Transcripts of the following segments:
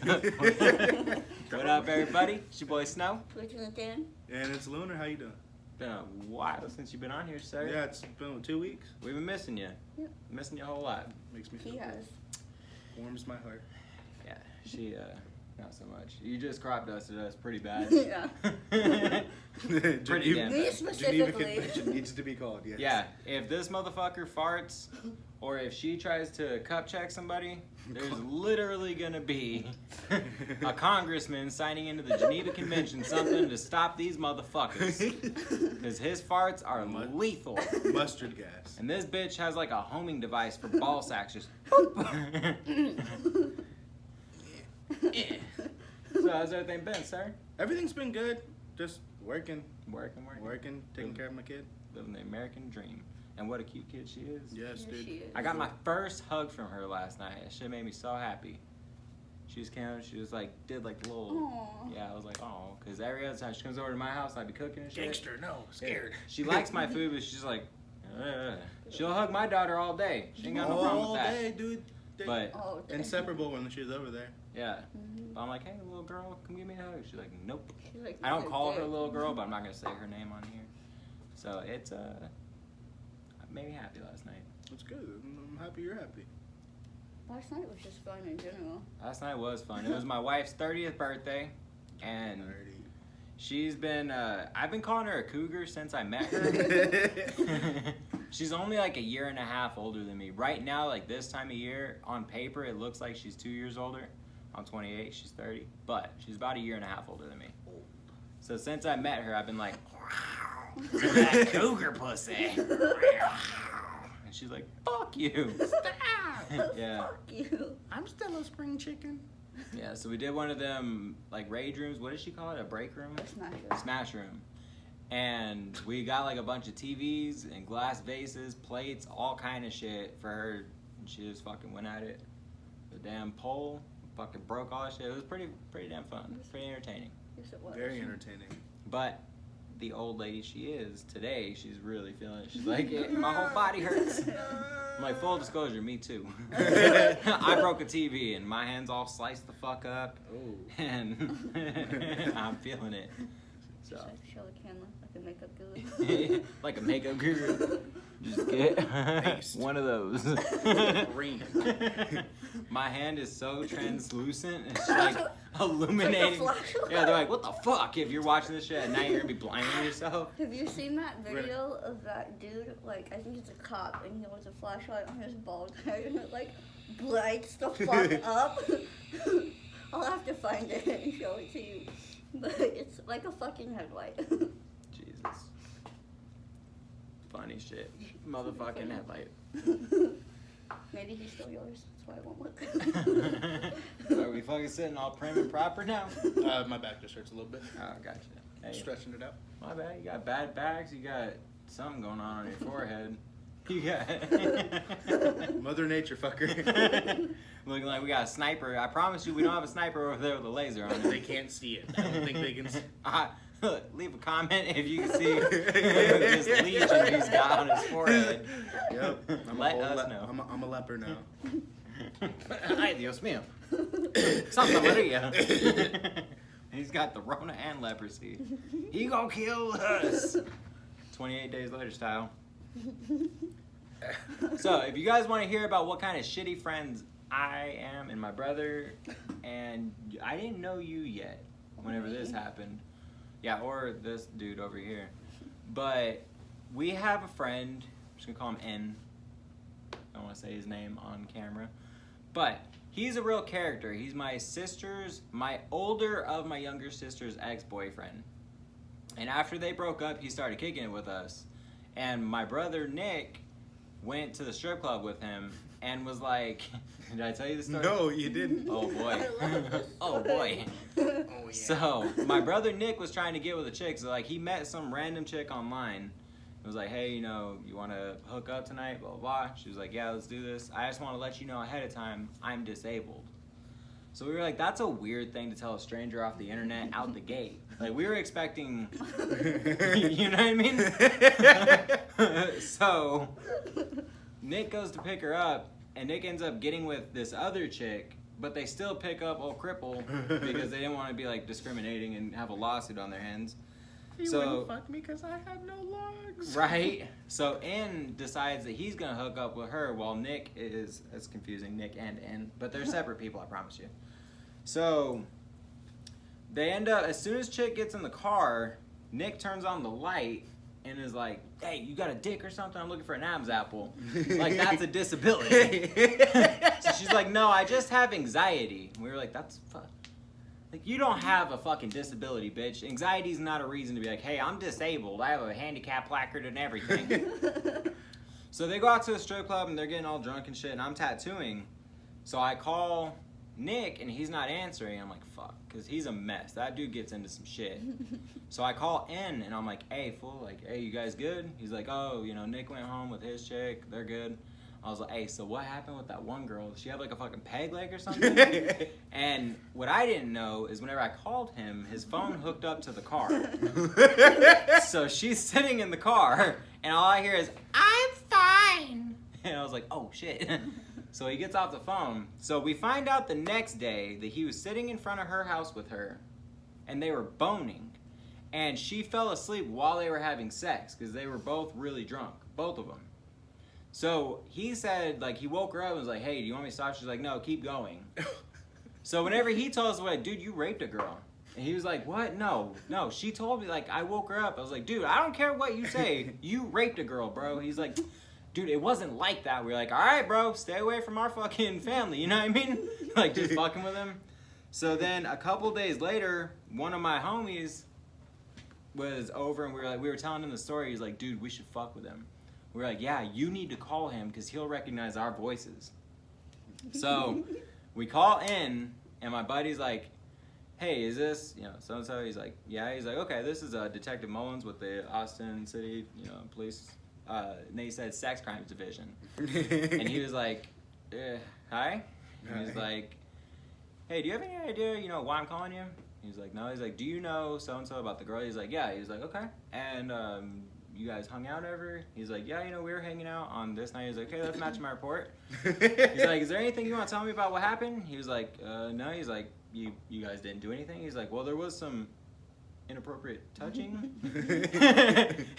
What up, everybody? It's your boy Snow. And it's Lunar. How you doing? Been a while since you've been on here, sir. Yeah, it's been 2 weeks. We've been missing you. Yep. Missing you a whole lot. Makes me feel he good. has. Warms my heart. Yeah, she, not so much. You just crop dusted us pretty bad. Yeah. Pretty damn Me bad. specifically. Geneva Convention needs to be called, yes. Yeah, if this motherfucker farts, or if she tries to cup check somebody, there's literally gonna be a congressman signing into the Geneva Convention something to stop these motherfuckers. Because his farts are lethal. Mustard gas. And this bitch has like a homing device for ball sacks. Just yeah. So how's everything been, sir? Everything's been good. Just working, taking care of my kid. Living the American dream. And what a cute kid she is. Yes, dude. She is. I got my first hug from her last night. That shit made me so happy. She just came out, she was like, did like the little, Aww. yeah, I was like, oh, because every other time she comes over to my house and I'd be cooking and shit. Gangster, no, scared. Yeah. She likes my food, but she's like, she'll hug my daughter all day. She ain't got no problem with that. All day, dude. But, Oh, dang. inseparable when she's over there. yeah. Mhm. But I'm like, hey, little girl, come give me a hug. She's like, nope. She's like, I don't "You're call her dead." little girl, but I'm not going to say her name on here. So it's, made me happy last night. That's good. I'm happy you're happy. Last night was just fun in general. Last night was fun. It was my wife's 30th birthday, and Nerdy. she's been, I've been calling her a cougar since I met her. She's only like a year and a half older than me. Right now, like this time of year, on paper, it looks like she's 2 years older. I'm 28, she's 30, but she's about a year and a half older than me. So since I met her, I've been like, that cougar pussy. And she's like, fuck you. Yeah. Fuck you. I'm still a spring chicken. Yeah, so we did one of them, like, rage rooms. What did she call it? A break room? Smash. Smash room. And we got, like, a bunch of TVs and glass vases, plates, all kind of shit for her. And she just fucking went at it. The damn pole fucking broke all that shit. It was pretty damn fun. Pretty entertaining. Yes, it was. Very entertaining. But the old lady she is today, she's really feeling it. She's like, my whole body hurts. I'm like, full disclosure, me too. I broke a TV and my hands all sliced the fuck up. Oh. And I'm feeling it. So. Just like show the camera like a makeup guru. Like a makeup guru. Just get one of those. Green. My hand is so translucent, it's like illuminating. Like a flashlight. Yeah, they're like, what the fuck? If you're watching this shit at night, you're gonna be blinding yourself. Have you seen that video of that dude? Like, I think it's a cop, and he holds a flashlight on his bald head, and it like lights the fuck up. I'll have to find it and show it to you. But it's like a fucking headlight. Jesus. Funny shit. Motherfucking headlight. Maybe he's still yours. That's why I won't look. Are we fucking sitting all prim and proper now? My back just hurts a little bit. Oh, gotcha. Hey, Stretching it out. my bad. You got bad backs. You got something going on your forehead. You got Mother Nature, fucker. looking like we got a sniper. I promise you, we don't have a sniper over there with a laser on They it. can't see it. I don't think they can see. Leave a comment if you can see this legion he's got on his forehead. Yep. Let us know. I'm a leper now. Ay, Dios mío. Santa Maria. He's got the Rona and leprosy. He gonna kill us. 28 days later style. So, if you guys want to hear about what kind of shitty friends I am and my brother, and I didn't know you yet whenever this happened. Yeah, or this dude over here. But we have a friend, I'm just gonna call him N. I don't want to say his name on camera. But he's a real character. He's my older of my younger sister's ex-boyfriend. And after they broke up, he started kicking it with us. And my brother Nick went to the strip club with him and was like, did I tell you the story? No, you didn't. Oh boy. I love this Oh boy. Oh, yeah. So my brother Nick was trying to get with a chick. So like he met some random chick online. It was like, hey, you know, you want to hook up tonight? Blah, blah, blah. She was like, yeah, let's do this. I just want to let you know ahead of time, I'm disabled. So we were like, that's a weird thing to tell a stranger off the internet out the gate. Like, we were expecting, you know what I mean? So Nick goes to pick her up, and Nick ends up getting with this other chick but they still pick up old cripple because they didn't want to be like discriminating and have a lawsuit on their hands. He wouldn't fuck me because I had no logs. Right. So N decides that he's gonna hook up with her while Nick is. It's confusing, Nick and N, but they're separate people. I promise you. So they end up, as soon as Chick gets in the car, Nick turns on the light and is like, "Hey, you got a dick or something? I'm looking for an Adam's apple." Like, that's a disability. So she's like, "No, I just have anxiety." And we were like, "That's fuck. Like, you don't have a fucking disability, bitch. Anxiety's not a reason to be like, hey, I'm disabled. I have a handicap placard and everything." So they go out to a strip club and they're getting all drunk and shit, and I'm tattooing. So I call Nick and he's not answering. I'm like, fuck, because he's a mess. That dude gets into some shit. So I call N and I'm like, hey, fool, like, hey, you guys good? He's like, oh, you know, Nick went home with his chick. They're good. I was like, hey, so what happened with that one girl? Did she have like a fucking peg leg or something? And what I didn't know is whenever I called him, his phone hooked up to the car. So she's sitting in the car, and all I hear is, I'm fine. And I was like, oh, shit. So he gets off the phone. So we find out the next day that he was sitting in front of her house with her, and they were boning. And she fell asleep while they were having sex because they were both really drunk, both of them. So he said, like, he woke her up and was like, hey, do you want me to stop? She's like, no, keep going. So whenever he told us, like, dude, you raped a girl. And he was like, what? No, she told me, like, I woke her up. I was like, dude, I don't care what you say. You raped a girl, bro. He's like, dude, it wasn't like that. We were like, all right, bro, stay away from our fucking family. You know what I mean? Like, just fucking with him. So then a couple days later, one of my homies was over and we were telling him the story. He's like, dude, we should fuck with him. We're like, yeah, you need to call him because he'll recognize our voices. So we call in, and my buddy's like, hey, is this, you know, so-and-so? He's like, yeah. He's like, okay, this is Detective Mullins with the Austin City, you know, police. And they said sex crimes division. And he was like, hi? And he's like, hey, do you have any idea, you know, why I'm calling you? He's like, no. He's like, do you know so-and-so about the girl? He's like, yeah. He's like, okay. And, you guys hung out ever? He's like, yeah, you know, we were hanging out on this night. He's like, okay, let's match my report. He's like, is there anything you want to tell me about what happened? He was like, no. He's like, you guys didn't do anything? He's like, well, there was some inappropriate touching.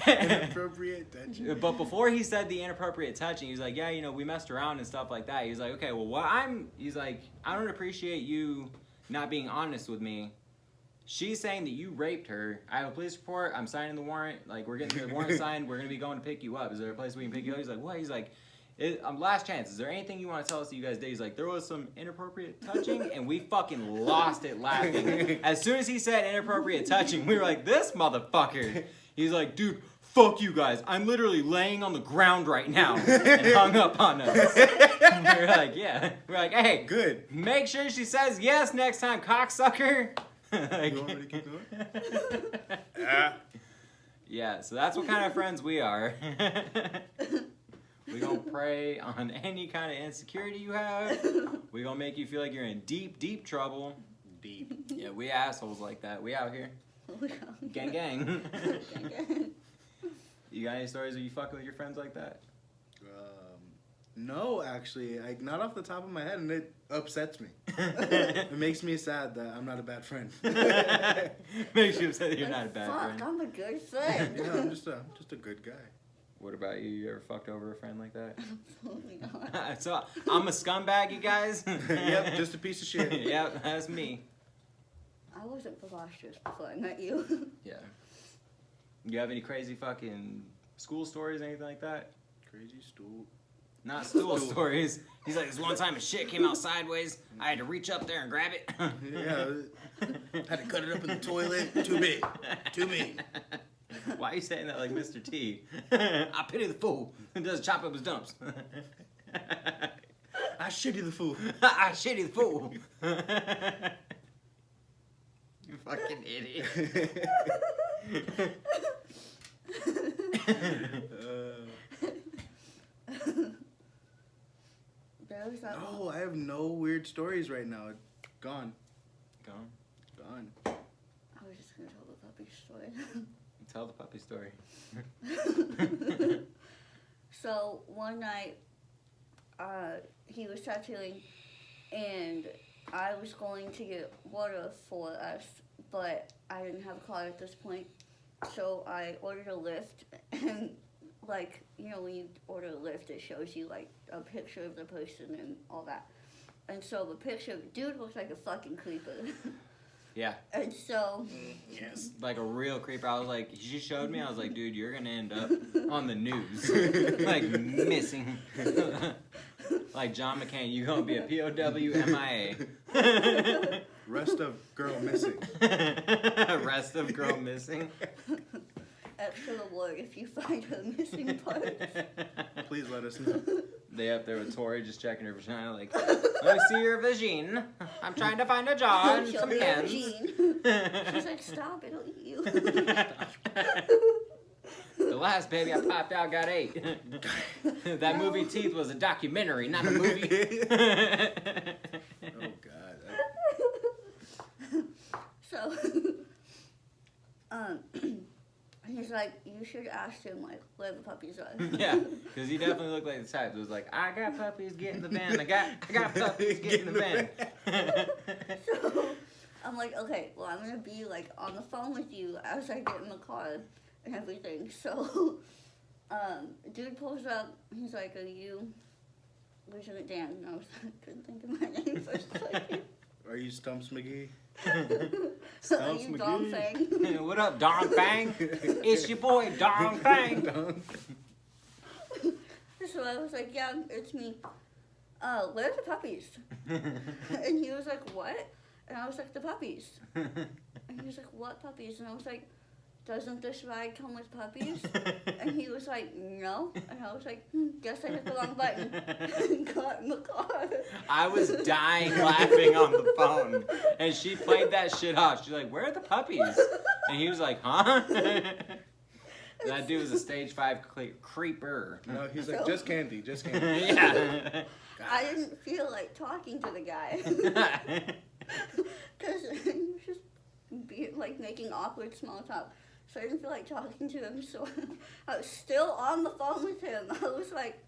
Inappropriate touching. But before he said the inappropriate touching, he was like, yeah, you know, we messed around and stuff like that. He's like, okay, well, he's like, I don't appreciate you not being honest with me. She's saying that you raped her. I have a police report. I'm signing the warrant. Like, we're getting the warrant signed. We're going to be going to pick you up. Is there a place we can pick you up? He's like, what? He's like, last chance. Is there anything you want to tell us that you guys did? He's like, there was some inappropriate touching, and we fucking lost it laughing. As soon as he said inappropriate touching, we were like, this motherfucker. He's like, dude, fuck you guys. I'm literally laying on the ground right now, and hung up on us. And we were like, yeah. We're like, hey, good. Make sure she says yes next time, cocksucker. Like, You want me to keep going? Yeah, so that's what kind of friends we are. We gonna prey on any kind of insecurity you have. We gonna make you feel like you're in deep, deep trouble. Deep. Yeah, we assholes like that. We out here. Gang, gang. You got any stories of you fucking with your friends like that? No, actually, not off the top of my head, and it upsets me. It makes me sad that I'm not a bad friend. Makes you upset that you're like, not a bad fuck, friend. I'm a good friend. Yeah, I'm just a good guy. What about you? You ever fucked over a friend like that? Absolutely not. So I'm a scumbag, you guys. Yep, just a piece of shit. Yep, that's me. I wasn't preposterous before I met you. Yeah. You have any crazy fucking school stories, anything like that? Crazy stool. Not stool stories. He's like, this one time a shit came out sideways. I had to reach up there and grab it. Yeah, had to cut it up in the toilet. Too big. Too big. Why are you saying that like Mr. T? I pity the fool who doesn't chop up his dumps. I shitty the fool. I shitty the fool. You fucking idiot. No, I have no weird stories right now. Gone. Gone. I was just gonna tell the puppy story. Tell the puppy story. So one night, he was tattooing, and I was going to get water for us, but I didn't have a car at this point. So I ordered a Lyft, and like, you know, when you order a Lyft, it shows you like a picture of the person and all that. And so the picture, dude looks like a fucking creeper. Yeah. And so, Yes. Like a real creeper. I was like, she showed me. I was like, dude, you're gonna end up on the news, like missing. Like John McCain, you're gonna be a POW MIA. Rest of girl missing. Rest of girl missing. extra reward if you find her missing parts. Please let us know. They up there with Tori just checking her vagina, like, let me see your vagine. I'm trying to find a jaw and Show some me your pens. vagine. She's like, stop, it'll eat you. The last baby I popped out got 8. That movie Teeth was a documentary, not a movie. Oh God. So, he's like, you should ask him, like, where the puppies are. Yeah, because he definitely looked like the type that was like, I got puppies, get in the van. I got puppies, get in the van. So, I'm like, okay, well, I'm gonna be, like, on the phone with you as I get in the car and everything. So, dude pulls up, he's like, are you Lieutenant Dan? And I was like, couldn't think of my name for a second. Are you Stumps McGee? Are Stumps you Dong McGee. Fang? What up, Dong Fang? It's your boy, Dong Fang. So I was like, yeah, it's me. Where are the puppies? And he was like, what? And I was like, the puppies. And he was like, what puppies? And I was like, doesn't this ride come with puppies? And he was like, no. And I was like, guess I hit the wrong button. And got in the car. I was dying laughing on the phone. And she played that shit off. She's like, where are the puppies? And he was like, huh? That dude was a stage 5 creeper. No, he's like, just candy, just candy. Yeah. I didn't feel like talking to the guy. Because he was just like making awkward small talk. So I didn't feel like talking to him. So I was still on the phone with him. I was like,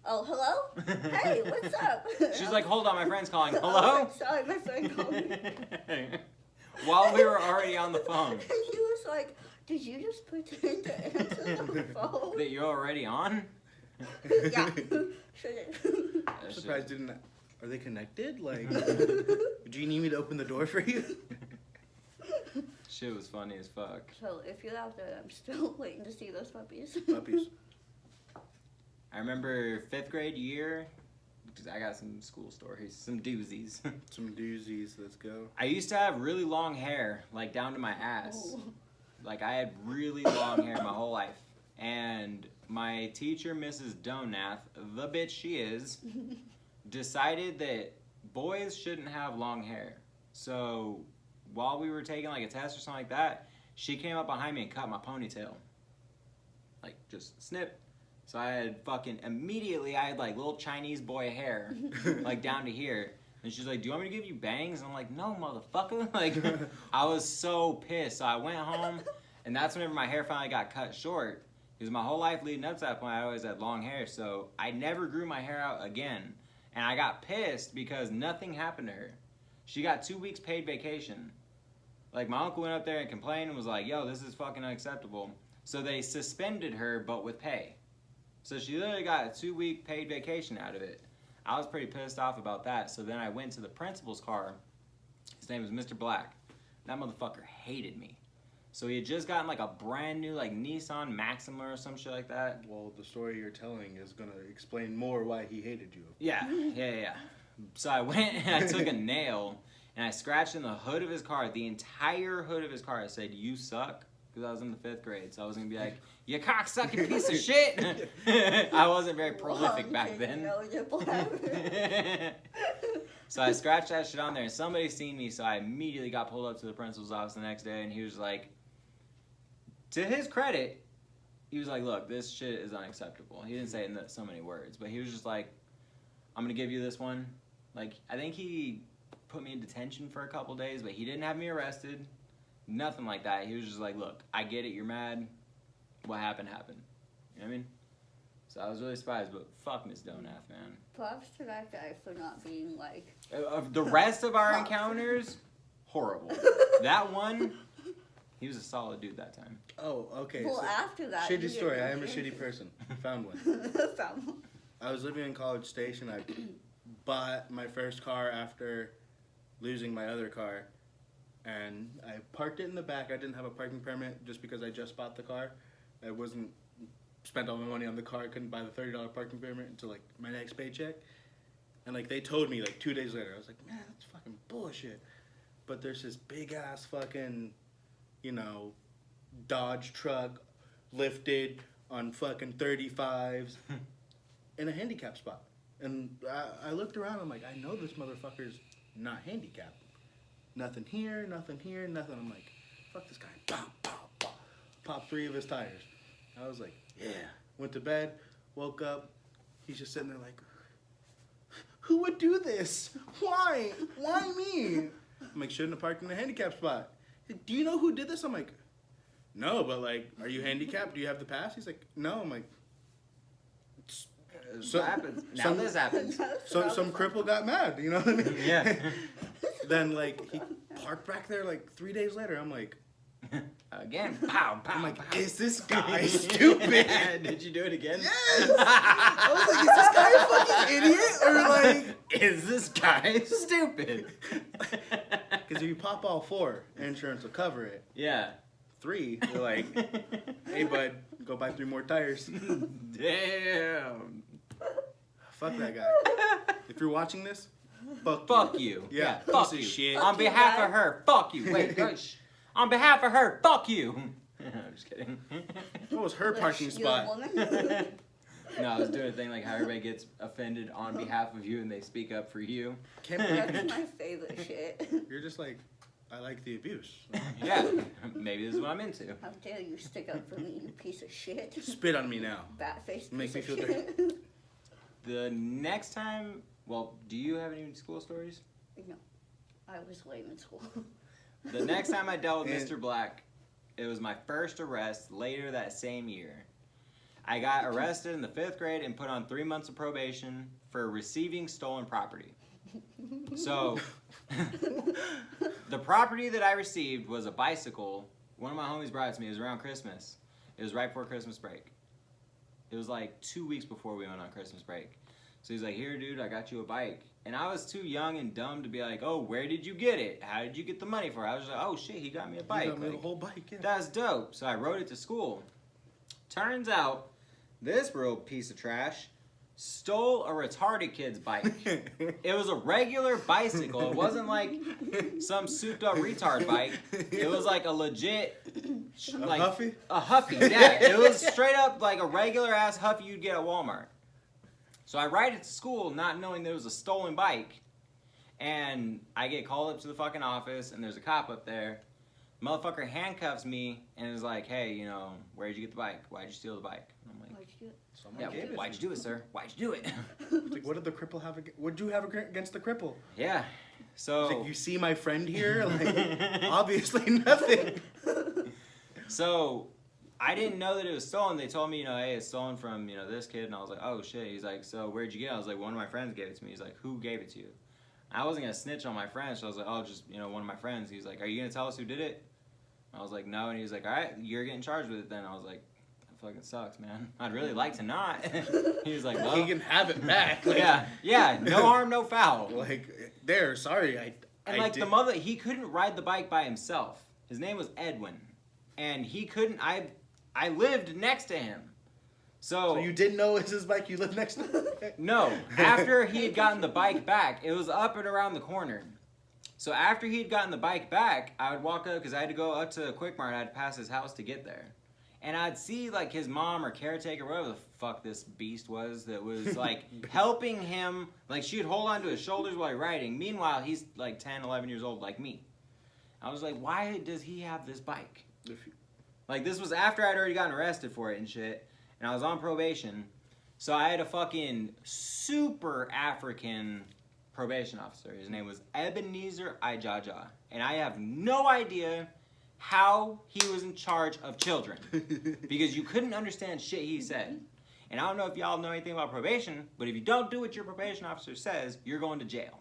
oh, hello? Hey, what's up? She's like, hold on, my friend's calling. I was Hello? like, sorry, my friend called me. While we were already on the phone. And he was like, did you just pretend to answer the phone? That you're already on? Yeah. Sure did. I'm surprised didn't. Are they connected? Like, do you need me to open the door for you? Shit was funny as fuck. So if you're out there, I'm still waiting to see those puppies. Puppies. I remember 5th grade year, because I got some school stories, some doozies. Some doozies. Let's go. I used to have really long hair, like down to my ass. Oh. Like I had really long hair my whole life. And my teacher, Mrs. Donath, the bitch she is, decided that boys shouldn't have long hair. So while we were taking like a test or something like that, she came up behind me and cut my ponytail. Like just snip. So I had fucking immediately I had like little Chinese boy hair, like down to here. And she's like, do you want me to give you bangs? And I'm like, no, motherfucker. Like, I was so pissed. So I went home, and that's whenever my hair finally got cut short. Because my whole life leading up to that point, I always had long hair. So I never grew my hair out again. And I got pissed because nothing happened to her. She got 2 weeks paid vacation. Like, my uncle went up there and complained and was like, yo, this is fucking unacceptable. So they suspended her, but with pay. So she literally got a 2-week paid vacation out of it. I was pretty pissed off about that. So then I went to the principal's car. His name was Mr. Black. That motherfucker hated me. So he had just gotten like a brand new like Nissan Maxima or some shit like that. Well, the story you're telling is gonna explain more why he hated you. Yeah. So I went and I took a nail and I scratched in the hood of his car, the entire hood of his car. I said, you suck. Because I was in the 5th grade. So I was going to be like, you cocksucking piece of shit. I wasn't very prolific back then. So I scratched that shit on there and somebody seen me. So I immediately got pulled up to the principal's office the next day and he was like, to his credit, he was like, look, this shit is unacceptable. He didn't say it in so many words, but he was just like, I'm going to give you this one. Like, I think he put me in detention for a couple days, but he didn't have me arrested. Nothing like that. He was just like, look, I get it, you're mad. What happened, happened. You know what I mean? So I was really surprised, but fuck Miss Donath, man. Props to that guy for not being like. Of the rest of our encounters, horrible. That one, he was a solid dude that time. Oh, okay. Well, so after that. shitty story. I am a shitty person. Found one. Found one. I was living in College Station. I bought my first car after losing my other car. And I parked it in the back. I didn't have a parking permit just because I just bought the car. I wasn't spent all my money on the car. I couldn't buy the $30 parking permit until like my next paycheck. And like they told me like 2 days later. I was like, man, that's fucking bullshit. But there's this big ass fucking, you know, Dodge truck lifted on fucking 35s in a handicap spot. And I looked around. I'm like, I know this motherfucker's not handicapped. Nothing here, nothing here, nothing. I'm like, fuck this guy. Pop, pop, pop. Pop 3 of his tires. I was like, yeah. Went to bed, woke up. He's just sitting there like, who would do this? Why? Why me? I'm like, shouldn't have parked in the handicap spot. He's like, do you know who did this? I'm like, no, but like, are you handicapped? Do you have the pass? He's like, no. I'm like, So happens. Now this happens. So some cripple got mad, you know what I mean? Yeah. Then like he parked back there like 3 days later. I'm like, again, pow, pow. I'm like, pow. is this guy stupid? Did you do it again? Yes. I was like, is this guy a fucking idiot or like, is this guy stupid? because if you pop all 4, insurance will cover it. Yeah. 3, they're like, hey bud, go buy 3 more tires. Damn. Fuck that guy. If you're watching this, Fuck you. Yeah, fuck piece you. of shit. On behalf of her, fuck you. Wait, shh. On behalf of her, fuck you. I'm just kidding. What was her parking spot? No, I was doing a thing like how everybody gets offended on behalf of you and they speak up for you. Can't believe That's my favorite shit. you're just like, I like the abuse. Yeah, maybe this is what I'm into. How dare you stick up for me, you piece of shit. Spit on me now. Bat-faced Make piece me of feel shit. The next time, well, do you have any school stories? No, I was lame in school. The next time I dealt with And- Mr. Black, it was my first arrest later that same year. I got arrested in the 5th grade and put on 3 months of probation for receiving stolen property. So, the property that I received was a bicycle. One of my homies brought it to me. It was around Christmas. It was right before Christmas break. It was like 2 weeks before we went on Christmas break. So he's like, here, dude, I got you a bike. And I was too young and dumb to be like, oh, where did you get it? How did you get the money for it? I was like, oh, shit, he got me a bike. You got me Like, a whole bike, yeah. that's dope. So I rode it to school. Turns out, this real piece of trash stole a retarded kid's bike. It was a regular bicycle. It wasn't like some souped up retard bike. It was like a legit, like Huffy? a Huffy. Yeah, it was straight up like a regular ass Huffy you'd get at Walmart. So I ride it to school, not knowing there was a stolen bike, and I get called up to the fucking office, and there's a cop up there. Motherfucker handcuffs me and is like, "Hey, you know, where'd you get the bike? Why'd you steal the bike?" And I'm like, Why'd you do it? Someone "Yeah, gave it why'd to you do it, sir? Why'd you do it?" It's like, what did the cripple have? What did you have against the cripple? Yeah. It's So like, you see my friend here? Like, obviously nothing. So I didn't know that it was stolen. They told me, you know, hey, it's stolen from, you know, this kid. And I was like, oh, shit. He's like, so where'd you get it? I was like, one of my friends gave it to me. He's like, who gave it to you? I wasn't going to snitch on my friends. So I was like, oh, just, you know, one of my friends. He's like, are you going to tell us who did it? I was like, no. And he was like, all right, you're getting charged with it then. I was like, that fucking sucks, man. I'd really like to not. He was like, well. He can have it back. Like, yeah, no harm, no foul. Like, there, sorry. And like the mother, he couldn't ride the bike by himself. His name was Edwin. And he couldn't, I lived next to him. So you didn't know it was his bike? You lived next to him? No. After he had gotten the bike back, it was up and around the corner. So after he had gotten the bike back, I would walk up, because I had to go up to Quick Mart. I had to pass his house to get there. And I'd see like his mom or caretaker, whatever the fuck this beast was, that was like helping him. Like she would hold on to his shoulders while riding. Meanwhile, he's like 10, 11 years old like me. I was like, why does he have this bike? Like this was after I'd already gotten arrested for it and shit. And I was on probation. So I had a fucking super African probation officer. His name was Ebenezer Ijaja. And I have no idea how he was in charge of children. Because you couldn't understand shit he said. And I don't know if y'all know anything about probation, but if you don't do what your probation officer says, you're going to jail.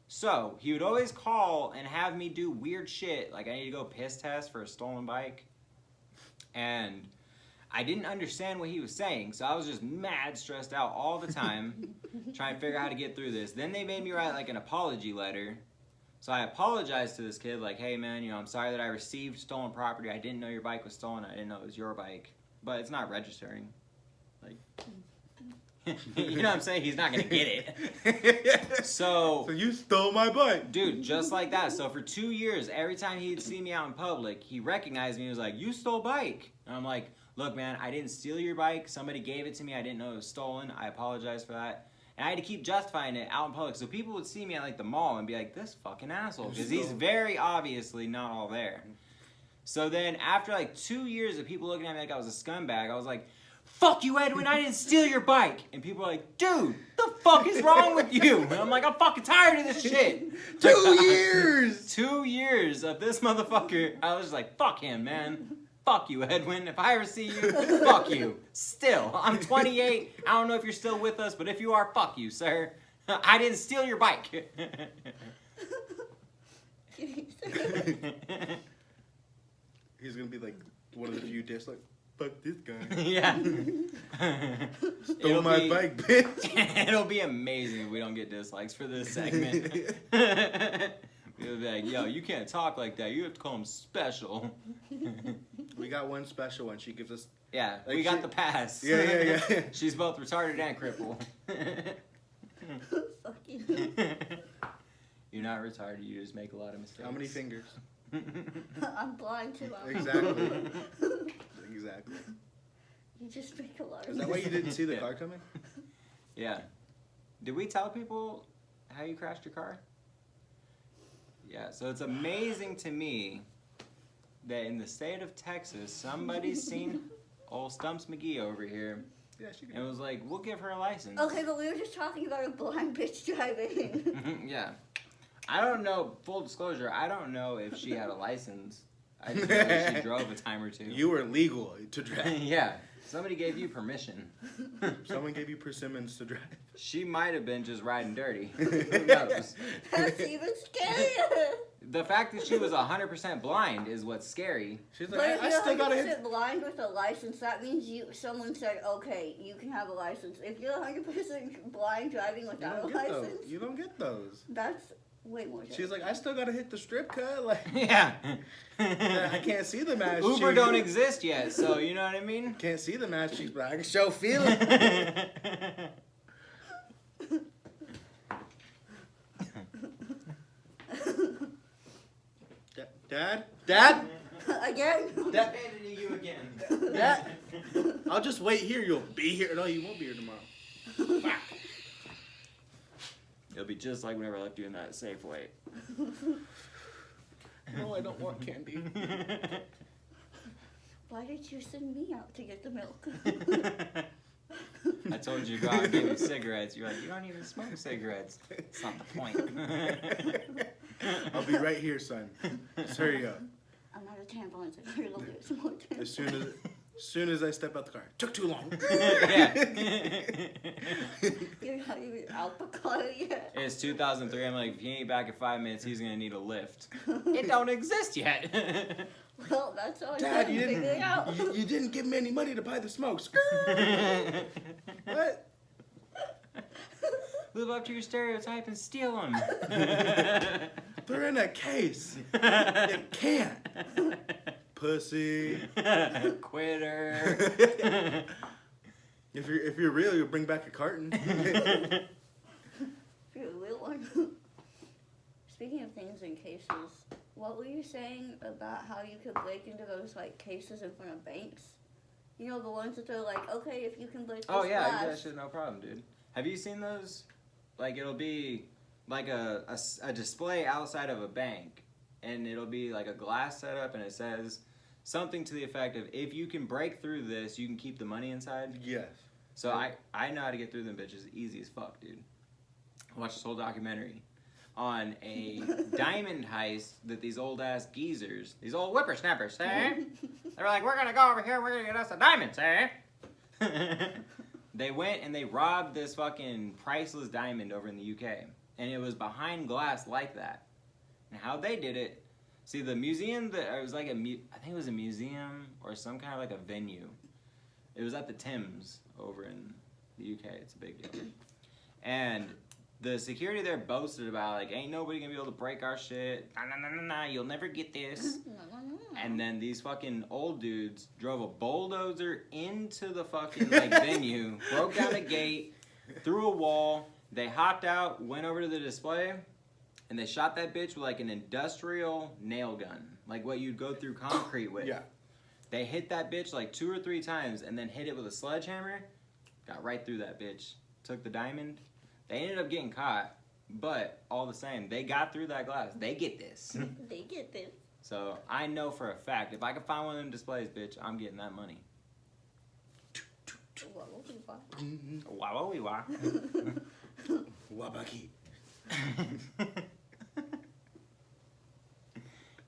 So he would always call and have me do weird shit, like I need to go piss test for a stolen bike. And I didn't understand what he was saying, so I was just mad stressed out all the time trying to figure out how to get through this. Then they made me write like an apology letter. So I apologized to this kid, like, hey man, you know, I'm sorry that I received stolen property. I didn't know your bike was stolen. I didn't know it was your bike. But it's not registering. Like, you know what I'm saying? He's not going to get it. So you stole my bike. Dude, just like that. So for 2 years, every time he'd see me out in public, he recognized me. He was like, you stole bike. And I'm like, look, man, I didn't steal your bike. Somebody gave it to me. I didn't know it was stolen. I apologize for that. And I had to keep justifying it out in public. So people would see me at like the mall and be like, this fucking asshole. Because he's very obviously not all there. So then after like 2 years of people looking at me like I was a scumbag, I was like, fuck you, Edwin, I didn't steal your bike. And people were like, dude, the fuck is wrong with you? And I'm like, I'm fucking tired of this shit. 2 years! 2 years of this motherfucker. I was just like, fuck him, man. Fuck you, Edwin. If I ever see you, fuck you. Still, I'm 28. I don't know if you're still with us, but if you are, fuck you, sir. I didn't steal your bike. He's gonna be like one of the few discs, like, fuck this guy. Yeah. Stole my bike, bitch. It'll be amazing if we don't get dislikes for this segment. We'll be like, yo, you can't talk like that. You have to call him special. We got one special one. She gives us... Yeah, like we got the pass. Yeah. She's both retarded and crippled. Fuck you. You're not retarded. You just make a lot of mistakes. How many fingers? I'm blind too. Exactly. Exactly. You just make a lot of Is that why you didn't see the car coming? Yeah. Did we tell people how you crashed your car? Yeah, so it's amazing to me that in the state of Texas, somebody's seen old Stumps McGee over here Yeah, she and was like, we'll give her a license. Okay, but we were just talking about a blind bitch driving. Yeah. I don't know, full disclosure, I don't know if she had a license. I just know that she drove a time or two. You were legal to drive. Yeah. Somebody gave you permission. Someone gave you persimmons to drive. She might have been just riding dirty. Who knows? That's even scarier. The fact that she was 100% blind is what's scary. She's But like, if I you're still gotta 100% hit. blind with a license, that means someone said, okay, you can have a license. If you're 100% blind driving without a license, You don't get those. that's way more. She's like, I still gotta hit the strip cut. Like, Yeah. I can't see the match. Uber cheeks. don't exist yet, so you know what I mean? Can't see the match cheeks, but I can show feeling. Dad? Again? Dad? Abandoning you again. Dad? I'll just wait here. You'll be here. No, you won't be here tomorrow. Fuck. It'll be just like whenever I left you in that Safeway. No, I don't want candy. Why did you send me out to get the milk? I told you to go out and get me cigarettes. You're like, you don't even smoke cigarettes. That's not the point. I'll be right here, son. Just hurry up. I'm out of tampons. I gotta go get some more tampons. As soon as I step out the car. Took too long. Yeah. You're not even out the car yet. It's 2003. I'm like, if he ain't back in 5 minutes, he's gonna need a lift. It don't exist yet. Well, that's all Dad, I'm you figuring didn't. out. You didn't give me any money to buy the smoke. What? Live up to your stereotype and steal them. They're in a case. You can't. Pussy. Quitter. If you're real, you'll bring back a carton. You're a real one. Speaking of things in cases, what were you saying about how you could break into those like cases in front of banks? You know, the ones that they're like, okay, if you can break this Oh yeah, I do that glass. shit, no problem, dude. Have you seen those? Like it'll be like a display outside of a bank, and it'll be like a glass setup, and it says something to the effect of, if you can break through this, you can keep the money inside. Yes. So I know how to get through them bitches easy as fuck, dude. I watched this whole documentary on a diamond heist that these old ass geezers, these old whippersnappers, say. They were like, we're gonna go over here and we're gonna get us a diamond, say. They went and they robbed this fucking priceless diamond over in the UK. And it was behind glass like that. And how they did it, see the museum, it was like I think it was a museum or some kind of like a venue. It was at the Thames over in the UK. It's a big deal. And the security there boasted about, like, ain't nobody gonna be able to break our shit. Nah, you'll never get this. And then these fucking old dudes drove a bulldozer into the fucking, like, venue, broke down a gate, through a wall. They hopped out, went over to the display, and they shot that bitch with, like, an industrial nail gun. Like what you'd go through concrete with. Yeah. They hit that bitch, like, 2 or 3 times, and then hit it with a sledgehammer. Got right through that bitch. Took the diamond. They ended up getting caught, but all the same, they got through that glass. They get this. They get this. So I know for a fact, if I can find one of them displays, bitch, I'm getting that money. Wow, wow. Wabaki.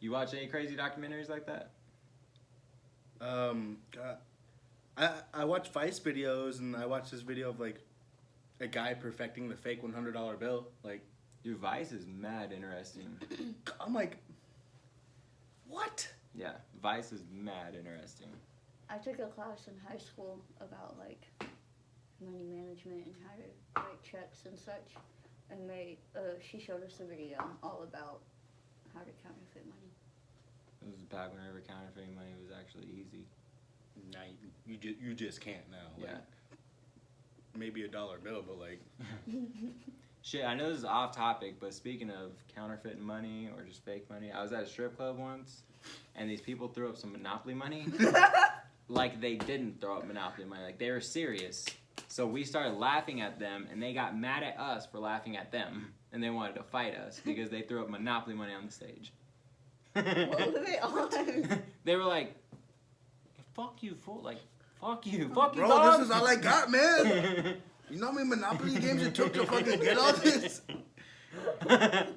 You watch any crazy documentaries like that? God. I watch Vice videos, and I watched this video of like a guy perfecting the fake $100 bill. Like, Dude, Vice is mad interesting. I'm like, what? Yeah, Vice is mad interesting. I took a class in high school about like money management and how to write checks and such, and she showed us a video all about how to counterfeit money. It was back whenever counterfeiting money was actually easy. Now you just can't now. Like, Yeah. Maybe a dollar bill, but like. Shit, I know this is off topic, but speaking of counterfeiting money or just fake money, I was at a strip club once, and these people threw up some Monopoly money. Like they didn't throw up Monopoly money, like they were serious. So we started laughing at them, and they got mad at us for laughing at them, and they wanted to fight us because they threw up Monopoly money on the stage. What were they on? They were like, "Fuck you, fool! Like, fuck you, Bro, dog." this is all I got, man. You know how many Monopoly games it took to fucking get all this?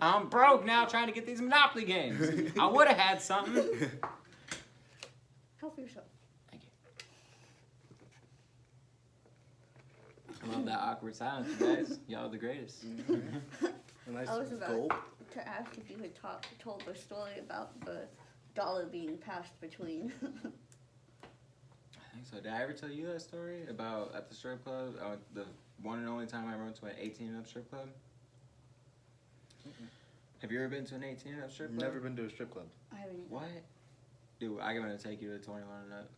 I'm broke now trying to get these Monopoly games. I would have had something. Help yourself. Thank you. I love that awkward silence, you guys. Y'all are the greatest. A nice I was about gulp. to ask if you had told the story about the dollar being passed between. I think so. Did I ever tell you that story about at the strip club? The one and only time I went to an 18 and up strip club? Have you ever been to an 18 and up strip club? Never been to a strip club. I haven't. What? Dude, I'm gonna take you to 21 and up.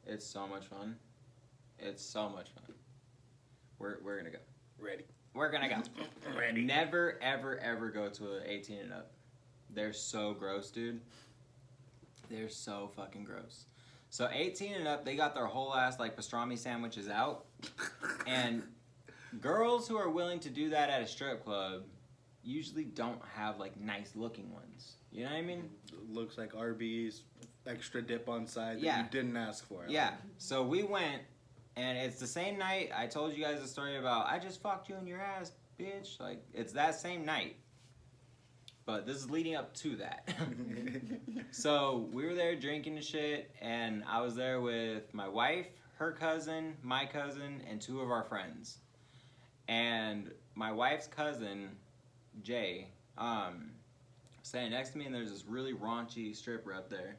It's so much fun. It's so much fun. We're gonna go. Ready. We're gonna go. Ready. Never, ever, ever go to an 18 and up. They're so gross, dude. They're so fucking gross. So 18 and up, they got their whole ass like pastrami sandwiches out. And girls who are willing to do that at a strip club usually don't have like nice looking ones. You know what I mean? Looks like Arby's, extra dip on side that Yeah. you didn't ask for. Yeah. So we went, and it's the same night I told you guys the story about I just fucked you in your ass, bitch. Like, it's that same night. But this is leading up to that. So we were there drinking and shit, and I was there with my wife, her cousin, my cousin, and 2 of our friends. And my wife's cousin, Jay, standing next to me, and there's this really raunchy stripper up there.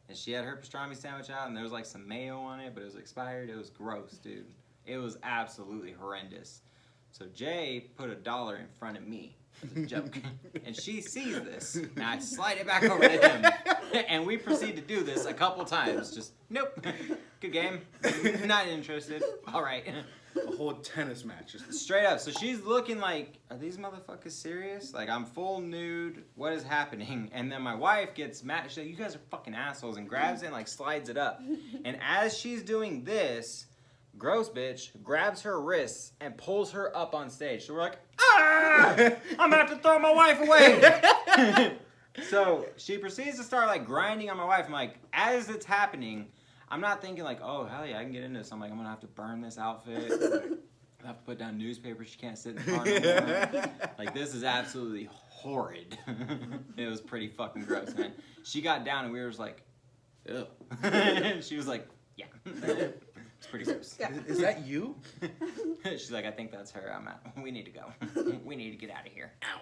And she had her pastrami sandwich out, and there was like some mayo on it, but it was expired. It was gross, dude. It was absolutely horrendous. So Jay put $1 in front of me as a joke. And she sees this, and I slide it back over to him. And we proceed to do this a couple times. Just, nope. Good game. Not interested. All right. A whole tennis match. Just Straight up. So she's looking like, are these motherfuckers serious? Like, I'm full nude. What is happening? And then my wife gets mad. She's like, you guys are fucking assholes. And grabs it and, like, slides it up. And as she's doing this, gross bitch grabs her wrists and pulls her up on stage. So we're like, ah! I'm gonna have to throw my wife away. So she proceeds to start, like, grinding on my wife. I'm like, as it's happening, I'm not thinking like, oh, hell yeah, I can get into this. I'm like, I'm going to have to burn this outfit. I have to put down newspapers. She can't sit in the car no more. Like, this is absolutely horrid. It was pretty fucking gross, man. She got down and we were just like, ew. She was like, yeah. It's pretty gross. Yeah. Is that you? She's like, I think that's her. I'm out. We need to go. We need to get out of here. Ow.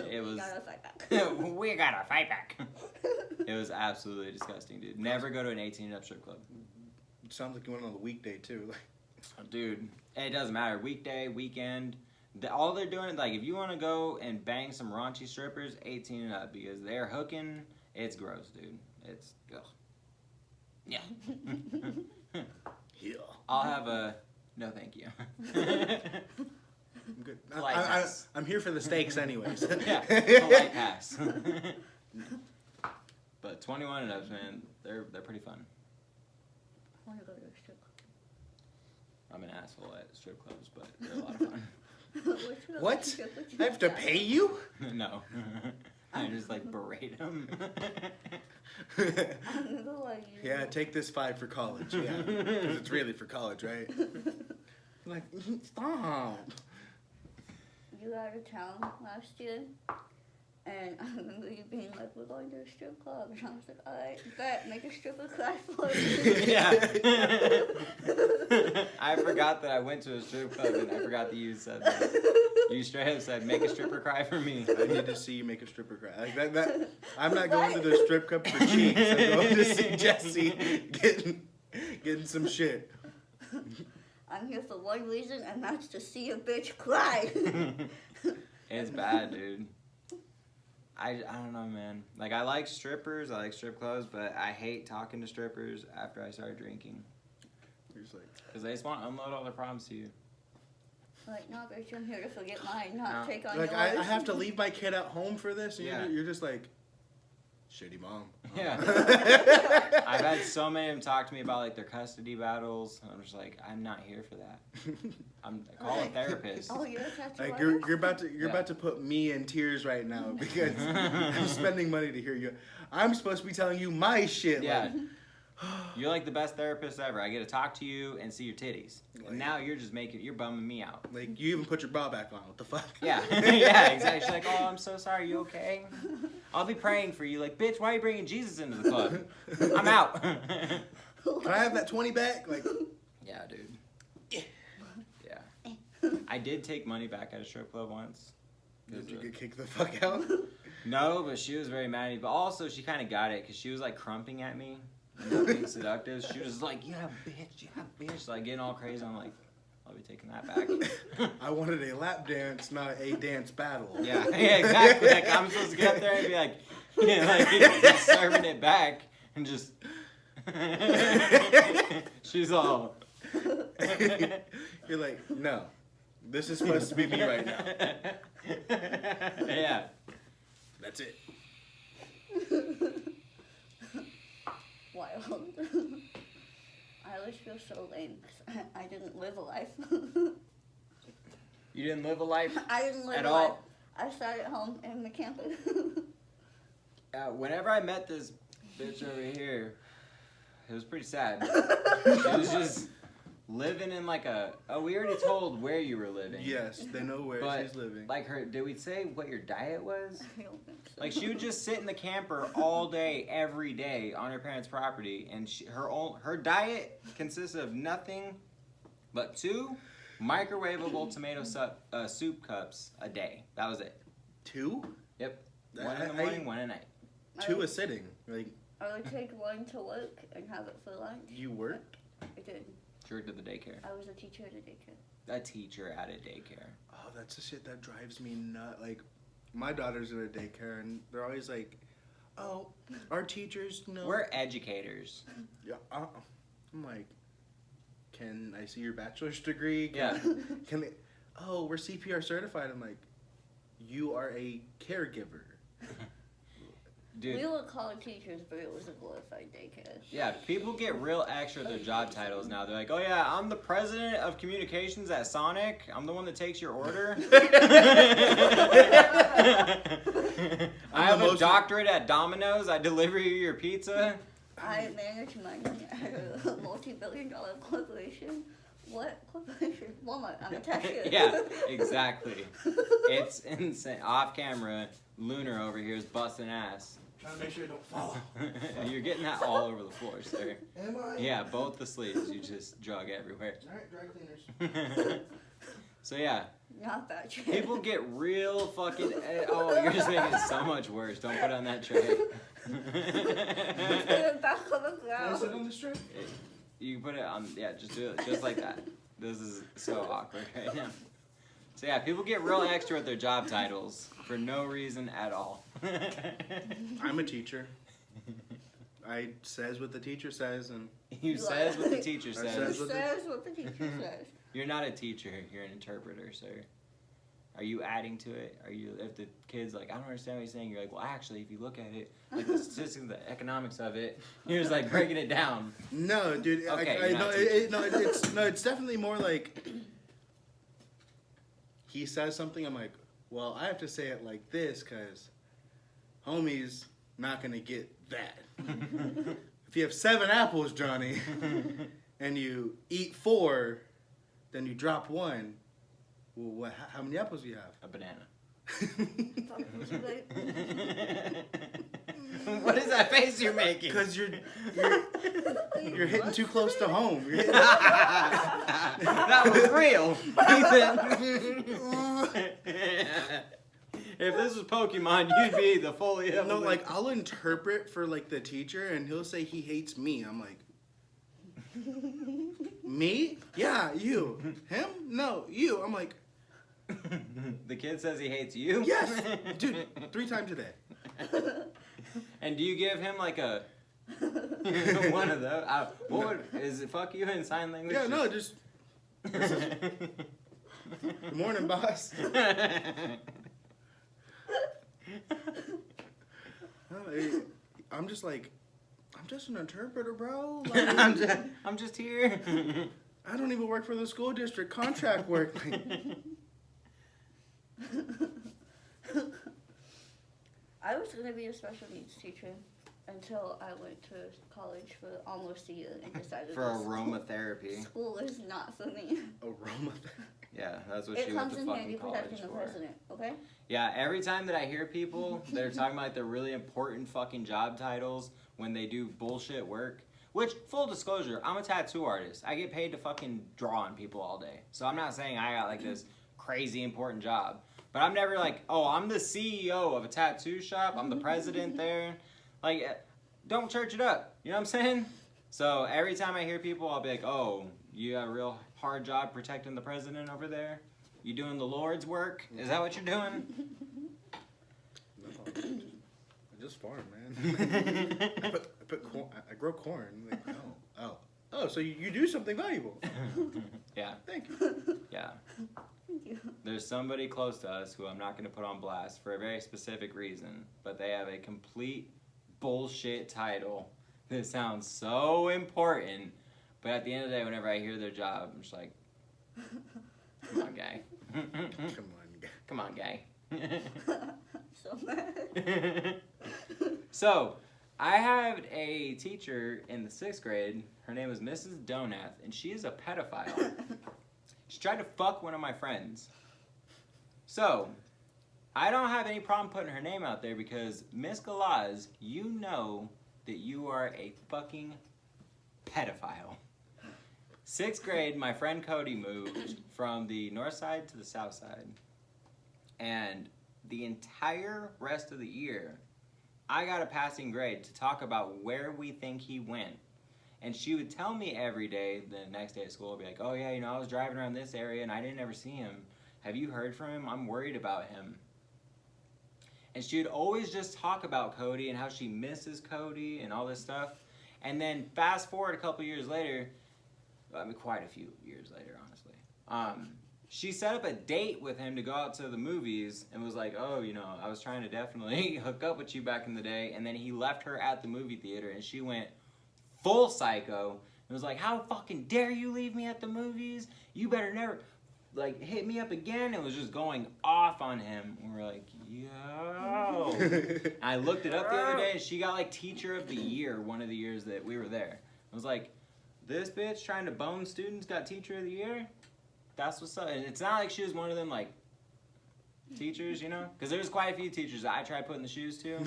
It was. Gotta fight back. We gotta fight back. It was absolutely disgusting, dude. Never go to an 18 and up strip club. It sounds like you went on a weekday too. Dude, it doesn't matter. Weekday, weekend. All they're doing, like, if you want to go and bang some raunchy strippers, 18 and up, because they're hooking. It's gross, dude. It's, ugh. Yeah. Yeah. I'll have a, no thank you. I'm good. Polite pass. I'm here for the steaks anyways. Yeah, polite pass. But 21 and ups, man, they're pretty fun. I want to go to a strip club. I'm an asshole at strip clubs, but they're a lot of fun. What? I have to pay you? No. I just like berate them. Yeah, take this 5 for college. Yeah, because it's really for college, right? Like, stop. You were out of town last year, and I remember you being like, "We're going to a strip club," and I was like, "All right, bet, make a stripper cry for me." Yeah. I forgot that I went to a strip club, and I forgot that you said that. You straight up said, "Make a stripper cry for me." I need to see you make a stripper cry. Like that. I'm not going to the strip club for cheeks. I'm going to see Jesse getting some shit. I'm here for one reason, and that's to see a bitch cry. It's bad, dude. I don't know, man. Like, I like strippers, I like strip clubs, but I hate talking to strippers after I start drinking. Because they just want to unload all their problems to you. Like, no, bitch, I'm here to forget mine, not No. take on Like, yours. I have to leave my kid at home for this? And Yeah. You're just like, shitty mom. Yeah. I've had so many of them talk to me about, like, their custody battles. And I'm just like, I'm not here for that. Call a therapist. Oh, you're a tattoo Like artist? you're about to put me in tears right now because I'm spending money to hear you. I'm supposed to be telling you my shit. Yeah. You're like the best therapist ever. I get to talk to you and see your titties. And now you're bumming me out. Like you even put your bra back on. What the fuck? Yeah. Yeah, exactly. She's like, oh, I'm so sorry. You okay? I'll be praying for you. Like, bitch, why are you bringing Jesus into the club? I'm out. Can I have that 20 back? Like, Yeah, dude. Yeah. I did take money back at a strip club once. did you get kicked the fuck out? No, but she was very mad at me. But also, she kind of got it because she was like crumping at me and not being seductive. She was like, yeah, bitch. Like getting all crazy. I'm like, I'll be taking that back. I wanted a lap dance, not a dance battle. Yeah, exactly. Like, I'm supposed to get up there and be like, just serving it back and just. She's all. You're like, no, this is supposed to be me right now. Yeah. That's it. Wild. I always feel so lame 'cause I didn't live a life. You didn't live a life I didn't live at a all. life. I sat at home in the campus. Whenever I met this bitch over here, it was pretty sad. It was just living in like a. Oh, we already told where you were living. Yes, they know where But, she's living. like did we say what your diet was? I don't think so. Like she would just sit in the camper all day, every day on her parents' property, and her diet consists of nothing but 2 microwavable tomato soup cups a day. That was it. 2? Yep. One in the morning, one at night. 2 a sitting. Like I would take one to work and have it for lunch. you worked? I did. She worked at the daycare. I was a teacher at a daycare. A teacher at a daycare. Oh, that's the shit that drives me nuts. Like, my daughter's in a daycare, and they're always like, "Oh, our teachers know." We're educators. Yeah, I'm like, can I see your bachelor's degree? Yeah. Can they? Oh, we're CPR certified. I'm like, you are a caregiver. Dude. We were called teachers, but it was a glorified daycare. Yeah, people get real extra at their job titles now. They're like, oh yeah, I'm the president of communications at Sonic. I'm the one that takes your order. I have a doctorate at Domino's. I deliver you your pizza. I manage money at a multi-billion-dollar corporation. What corporation? Walmart. I'm a cashier. Yeah, exactly. It's insane. Off camera, Lunar over here is busting ass. Trying to make sure it don't fall. You're getting that all over the floor, sir. Am I? Yeah, both the sleeves. You just drug everywhere. Alright, dry cleaners. So yeah, Not that tray. people get real fucking. Oh, you're just making it so much worse. Don't put it on that tray. Put it back on the Can I sit ground. on this tray? You can put it on. Yeah, just do it, just like that. This is so awkward right now. So yeah, people get real extra with their job titles for no reason at all. I'm a teacher. I says what the teacher says, and You says what the teacher I says. says It says what the teacher says. You're not a teacher. You're an interpreter, sir. Are you adding to it? Are you? If the kid's like, I don't understand what you're saying, you're like, well, actually, if you look at it, like the statistics, the economics of it, you're just like breaking it down. no, dude. Okay, I you're not no, it's definitely more like he says something. I'm like, well, I have to say it like this because homie's not gonna get that. If you have 7 apples, Johnny, and you eat 4, then you drop 1. Well, what? How many apples do you have? A banana. Like, What is that face you're making? Because you're hitting too close to home. You're hitting, That was real. If this was Pokemon, you'd be the fully no, evolved. like I'll interpret for like the teacher, and he'll say he hates me. I'm like, me? Yeah, you. Him? No, you. I'm like, The kid says he hates you? yes, dude. 3 times a day. And do you give him like a one of those? What would, is it fuck you in sign language? Yeah, no, just good morning, boss. No, I'm just like, I'm just an interpreter, bro. Like, I'm just here. I don't even work for the school district. Contract work. I was gonna be a special needs teacher until I went to college for almost a year and decided For that aromatherapy. school is not for me. Aroma. Yeah, that's what It she went comes to in handy fucking college protecting the for. president, okay? Yeah, every time that I hear people that are talking about like, the really important fucking job titles when they do bullshit work, which, full disclosure, I'm a tattoo artist. I get paid to fucking draw on people all day. So I'm not saying I got like this crazy important job. But I'm never like, oh, I'm the CEO of a tattoo shop. I'm the president there. Like, don't church it up. You know what I'm saying? So every time I hear people, I'll be like, oh, you got a real hard job protecting the president over there? You doing the Lord's work? Is that what you're doing? No, I just farm, man. I put corn. I grow corn. Like, oh. So you do something valuable. Yeah, Thank you. yeah. Thank you. There's somebody close to us who I'm not going to put on blast for a very specific reason, but they have a complete bullshit title that sounds so important, but at the end of the day, whenever I hear their job, I'm just like, come on, guy. Come on, guy. Come on, guy. So mad. So, I had a teacher in the 6th grade. Her name was Mrs. Donath, and she is a pedophile. She tried to fuck one of my friends. So, I don't have any problem putting her name out there because, Miss Galaz, you know that you are a fucking pedophile. 6th grade, my friend Cody moved from the north side to the south side. And the entire rest of the year, I got a passing grade to talk about where we think he went. And she would tell me every day, the next day at school, I'd be like, oh yeah, you know, I was driving around this area and I didn't ever see him. Have you heard from him? I'm worried about him. And she would always just talk about Cody and how she misses Cody and all this stuff. And then fast forward a couple years later, I mean quite a few years later, honestly. She set up a date with him to go out to the movies and was like, oh, you know, I was trying to definitely hook up with you back in the day. And then he left her at the movie theater and she went full psycho and was like, how fucking dare you leave me at the movies? You better never, like, hit me up again. It was just going off on him. And we're like, yo. And I looked it up the other day and she got, like, Teacher of the Year one of the years that we were there. I was like, this bitch trying to bone students got Teacher of the Year? That's what's up. And it's not like she was one of them, like, teachers, you know? Because there's quite a few teachers that I tried putting the shoes to.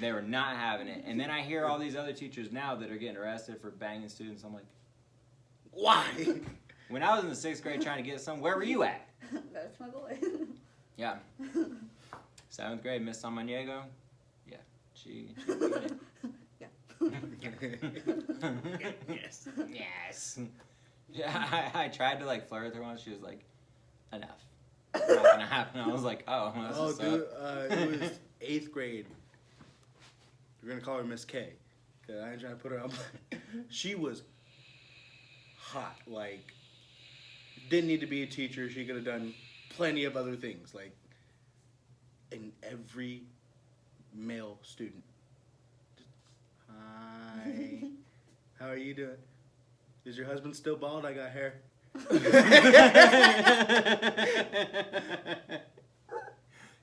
They were not having it. And then I hear all these other teachers now that are getting arrested for banging students. I'm like, why? When I was in the 6th grade trying to get some, where were you at? That's my boy. Yeah. 7th grade, Miss Samaniego. Yeah. She did it. Yes. Yes. Yeah, I tried to like flirt with her once. She was like, enough. It's not gonna happen. I was like, oh, that's Oh, what's dude, up. it was 8th grade. We're gonna call her Miss K. Cause I ain't trying to put her on. She was hot. Like, didn't need to be a teacher. She could have done plenty of other things. Like, and every male student. Hi. How are you doing? Is your husband still bald? I got hair.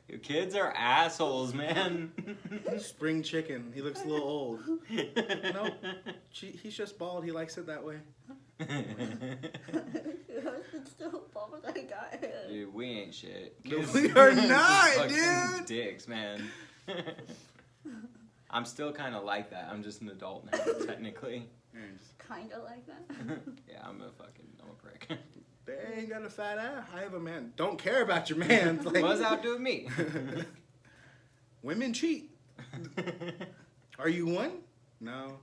Your kids are assholes, man. Spring chicken. He looks a little old. Nope. He's just bald. He likes it that way. It's still bald. I got it. Dude, we ain't shit. No, we are not, Fucking dude. dicks, man. I'm still kind of like that. I'm just an adult now, technically. Kinda like that. Yeah, I'm a prick. They ain't got a fat ass. I have a man. Don't care about your man. Like, What's out doing me? Women cheat. Are you one? No.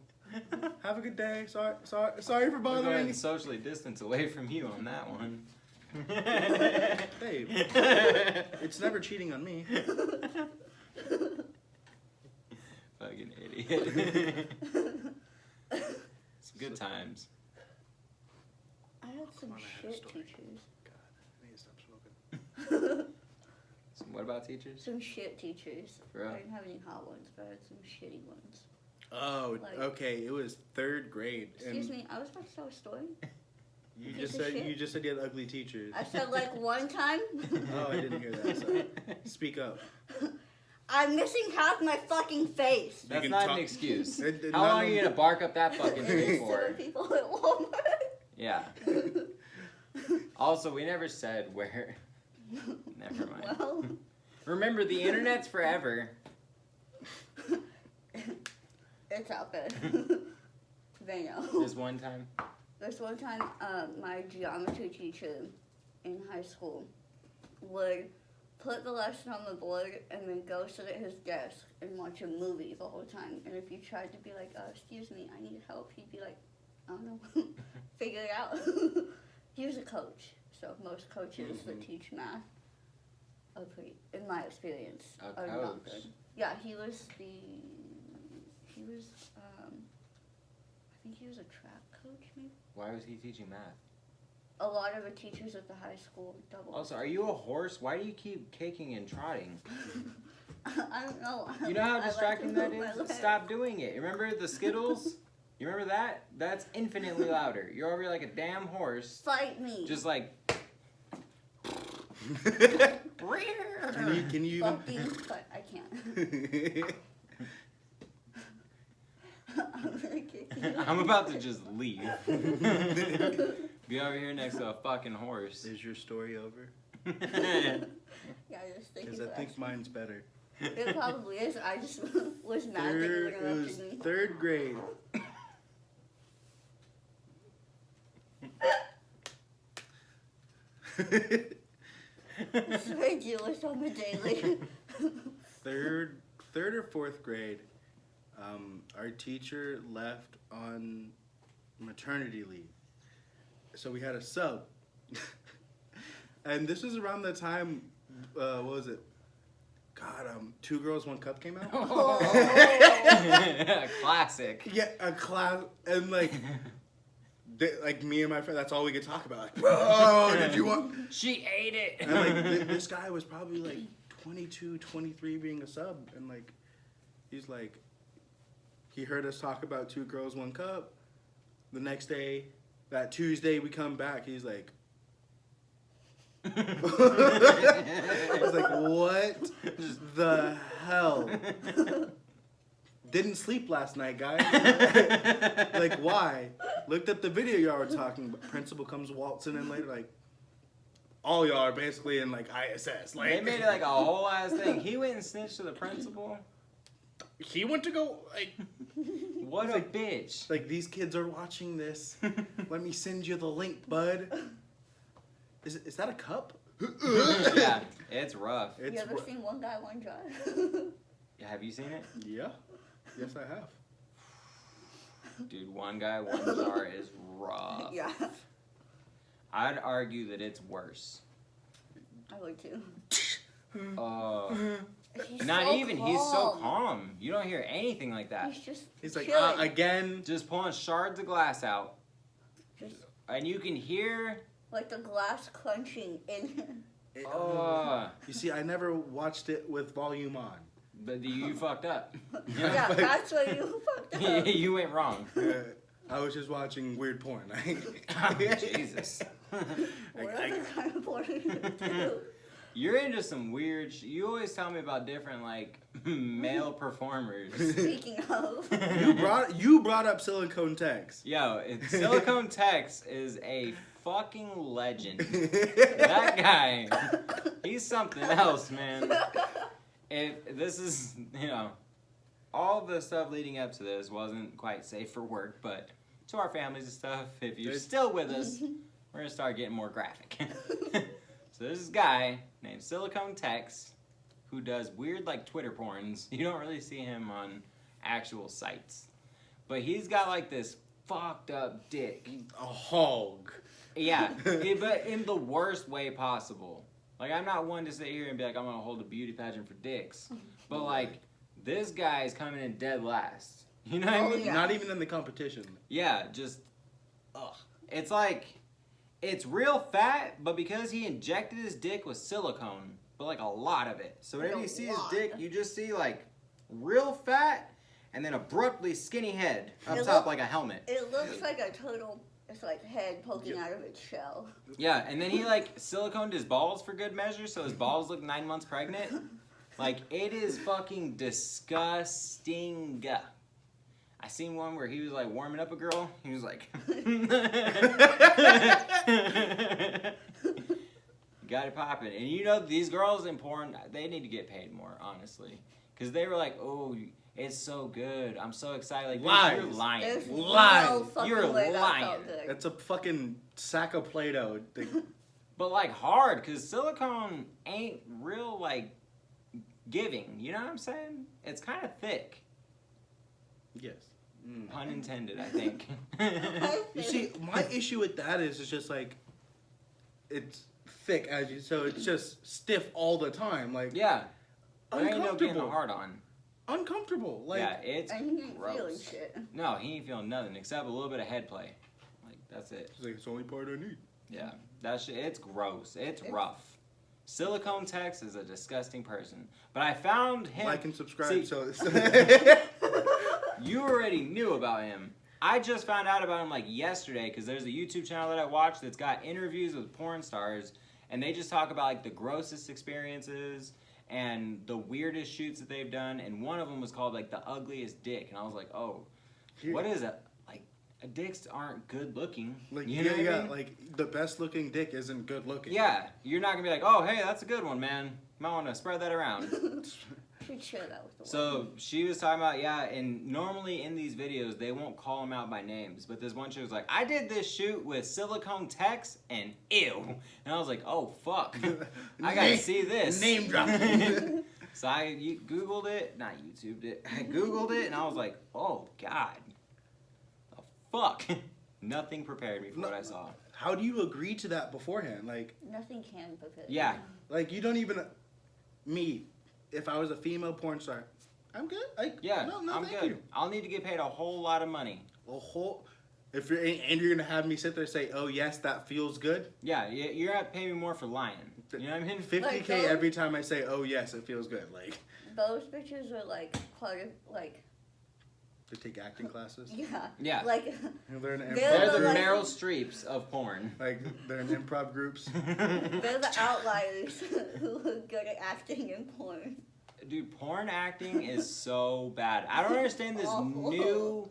Have a good day. Sorry for We're going bothering you. socially distance away from you on that one. Babe, it's never cheating on me. Fucking idiot. It's good times. I had some on, I had a shit story. teachers. God, I need to stop smoking. So what about teachers? Some shit teachers. For real? I didn't have any hot ones, but I had some shitty ones. Oh, Like- okay. It was 3rd grade. Excuse me, I was about to tell a story. You Piece just of said shit. you just said you had ugly teachers. I said like one time. Oh, I didn't hear that. Sorry. Speak up. I'm missing half my fucking face. That's can not talk- an excuse. It- How none long are of- you gonna bark up that fucking tree for? 7 people at Walmart. Yeah. Also, we never said where. Never mind. Well, Remember, the internet's forever. it's out there. They know. This one time. This one time, my geometry teacher in high school would put the lesson on the board and then go sit at his desk and watch a movie the whole time. And if you tried to be like, excuse me, I need help, he'd be like, I don't know, figure it out. He was a coach, so most coaches that teach math are pretty, in my experience, A are not coach? good. Yeah, he was, I think he was a track coach, maybe? Why was he teaching math? A lot of the teachers at the high school double. Also, are you a horse? Why do you keep kicking and trotting? I don't know. You know how I like to distracting that move my is? legs. Stop doing it. Remember the Skittles? You remember that? That's infinitely louder. You're over here like a damn horse. Fight me. Just like. Can you even? Fucking fight. I can't. I'm gonna kick you. I'm about to just leave. Be over here next to a fucking horse. Is your story over? Yeah, just thank Because you I for think asking. mine's better. It probably is. I just was mad that you It was interrupted me. 3rd grade. It's ridiculous on the daily. third or 4th grade, our teacher left on maternity leave, so we had a sub. And this was around the time, what was it? God, 2 Girls, 1 Cup came out. Classic. Yeah, a class, and like me and my friend, that's all we could talk about. Like, bro, did you want? She ate it. And like this guy was probably like 22, 23 being a sub, and like he's like, he heard us talk about 2 Girls, 1 Cup. The next day, that Tuesday, we come back. He's like, I was like, what the hell? Didn't sleep last night, guys. Like, why? Looked at the video y'all were talking about. Principal comes waltzing in later, like, all y'all are basically in like ISS. Like They made it like a whole ass thing. He went and snitched to the principal. he went to go like What a like- bitch. like these kids are watching this. Let me send you the link, bud. Is that a cup? Yeah, it's rough. It's you ever ru- seen One Guy, One Jar? Have you seen it? Yeah. Yes, I have. Dude, One Guy, One Jar is rough. Yeah, I'd argue that it's worse. I would too. He's Not so even. He's so calm. You don't hear anything like that. He's just He's like, chilling. again. Just pulling shards of glass out. Just And you can hear. like the glass crunching in. You see, I never watched it with volume on. But you fucked up. Yeah, that's where you fucked up. You went wrong. I was just watching weird porn. Jesus. What other kind of porn do you do? You're into some weird you always tell me about different like male performers. Speaking of, You brought up Silicone Tex. Yo, Silicone Tex is a fucking legend. That guy, he's something else, man. If this is, all the stuff leading up to this wasn't quite safe for work, but to our families and stuff, if you're still with us, we're gonna start getting more graphic. So there's this guy named Silicone Tex who does weird like Twitter porns. You don't really see him on actual sites, but he's got like this fucked up dick. A hog. Yeah, but in the worst way possible. Like, I'm not one to sit here and be like, I'm gonna hold a beauty pageant for dicks. But like, this guy is coming in dead last. You know what I mean? Yeah. Not even in the competition. Yeah, just, ugh. It's like, it's real fat, but because he injected his dick with silicone, but like a lot of it. So whenever you see his dick, you just see like real fat and then abruptly skinny head up top like a helmet. it looks like a turtle. It's like head poking out of its shell. Yeah, and then he like siliconed his balls for good measure, so his balls look 9 months pregnant. Like, it is fucking disgusting. I seen one where he was like warming up a girl. He was like, got it popping. And these girls in porn, they need to get paid more, honestly, because they were like, oh, it's so good. I'm so excited. Like, Lies. you're lying. There's Lies. no fucking You're way that lying. felt good. It's a fucking sack of Play-Doh. But like hard, because silicone ain't real like giving. You know what I'm saying? It's kind of thick. Yes. Pun intended, I think. You see, my issue with that is it's just like, it's thick so it's just stiff all the time. Like, Yeah. I ain't no getting a uncomfortable. hard on. Uncomfortable. Like, Yeah, it's And he ain't feeling gross. shit. No, he ain't feeling nothing except a little bit of head play. Like, that's it. it's like, it's the only part I need. Yeah. That shit, it's gross. It's rough. Silicone Tex is a disgusting person. But I found him. Like and subscribe. See- so You already knew about him. I just found out about him like yesterday because there's a YouTube channel that I watch that's got interviews with porn stars, and they just talk about like the grossest experiences and the weirdest shoots that they've done, and one of them was called like the ugliest dick, and I was like, oh, what is it? Like, dicks aren't good looking. Like, You know what I mean? like the best looking dick isn't good looking. Yeah, you're not gonna be like, oh, hey, that's a good one, man. Might want to spread that around. Should share that with the So world. she was talking about, yeah, and normally in these videos they won't call them out by names, but this one chick was like, I did this shoot with Silicone Tex and ew, and I was like, oh fuck, I gotta see this. Name dropping. So I Googled it, not YouTubed it. I Googled it and I was like, oh god, the fuck. Nothing prepared me for what I saw. How do you agree to that beforehand? Like, Nothing can prepare. Yeah. like you don't even. Me, if I was a female porn star, I'm good. Like, Yeah, no, I'm thank good. you. I'll need to get paid a whole lot of money. A whole. If you're and you're gonna have me sit there and say, "Oh yes, that feels good." Yeah, you're gonna pay me more for lying. You know what I mean? 50K Like those- every time I say, "Oh yes, it feels good." Like, Those bitches are like part of like to take acting classes. yeah. Yeah. Like They're in They're improv. the like- Meryl Streeps of porn. Like they're in improv groups. they're the outliers who are good at acting in porn. Dude, porn acting is so bad. I don't understand this Awful. new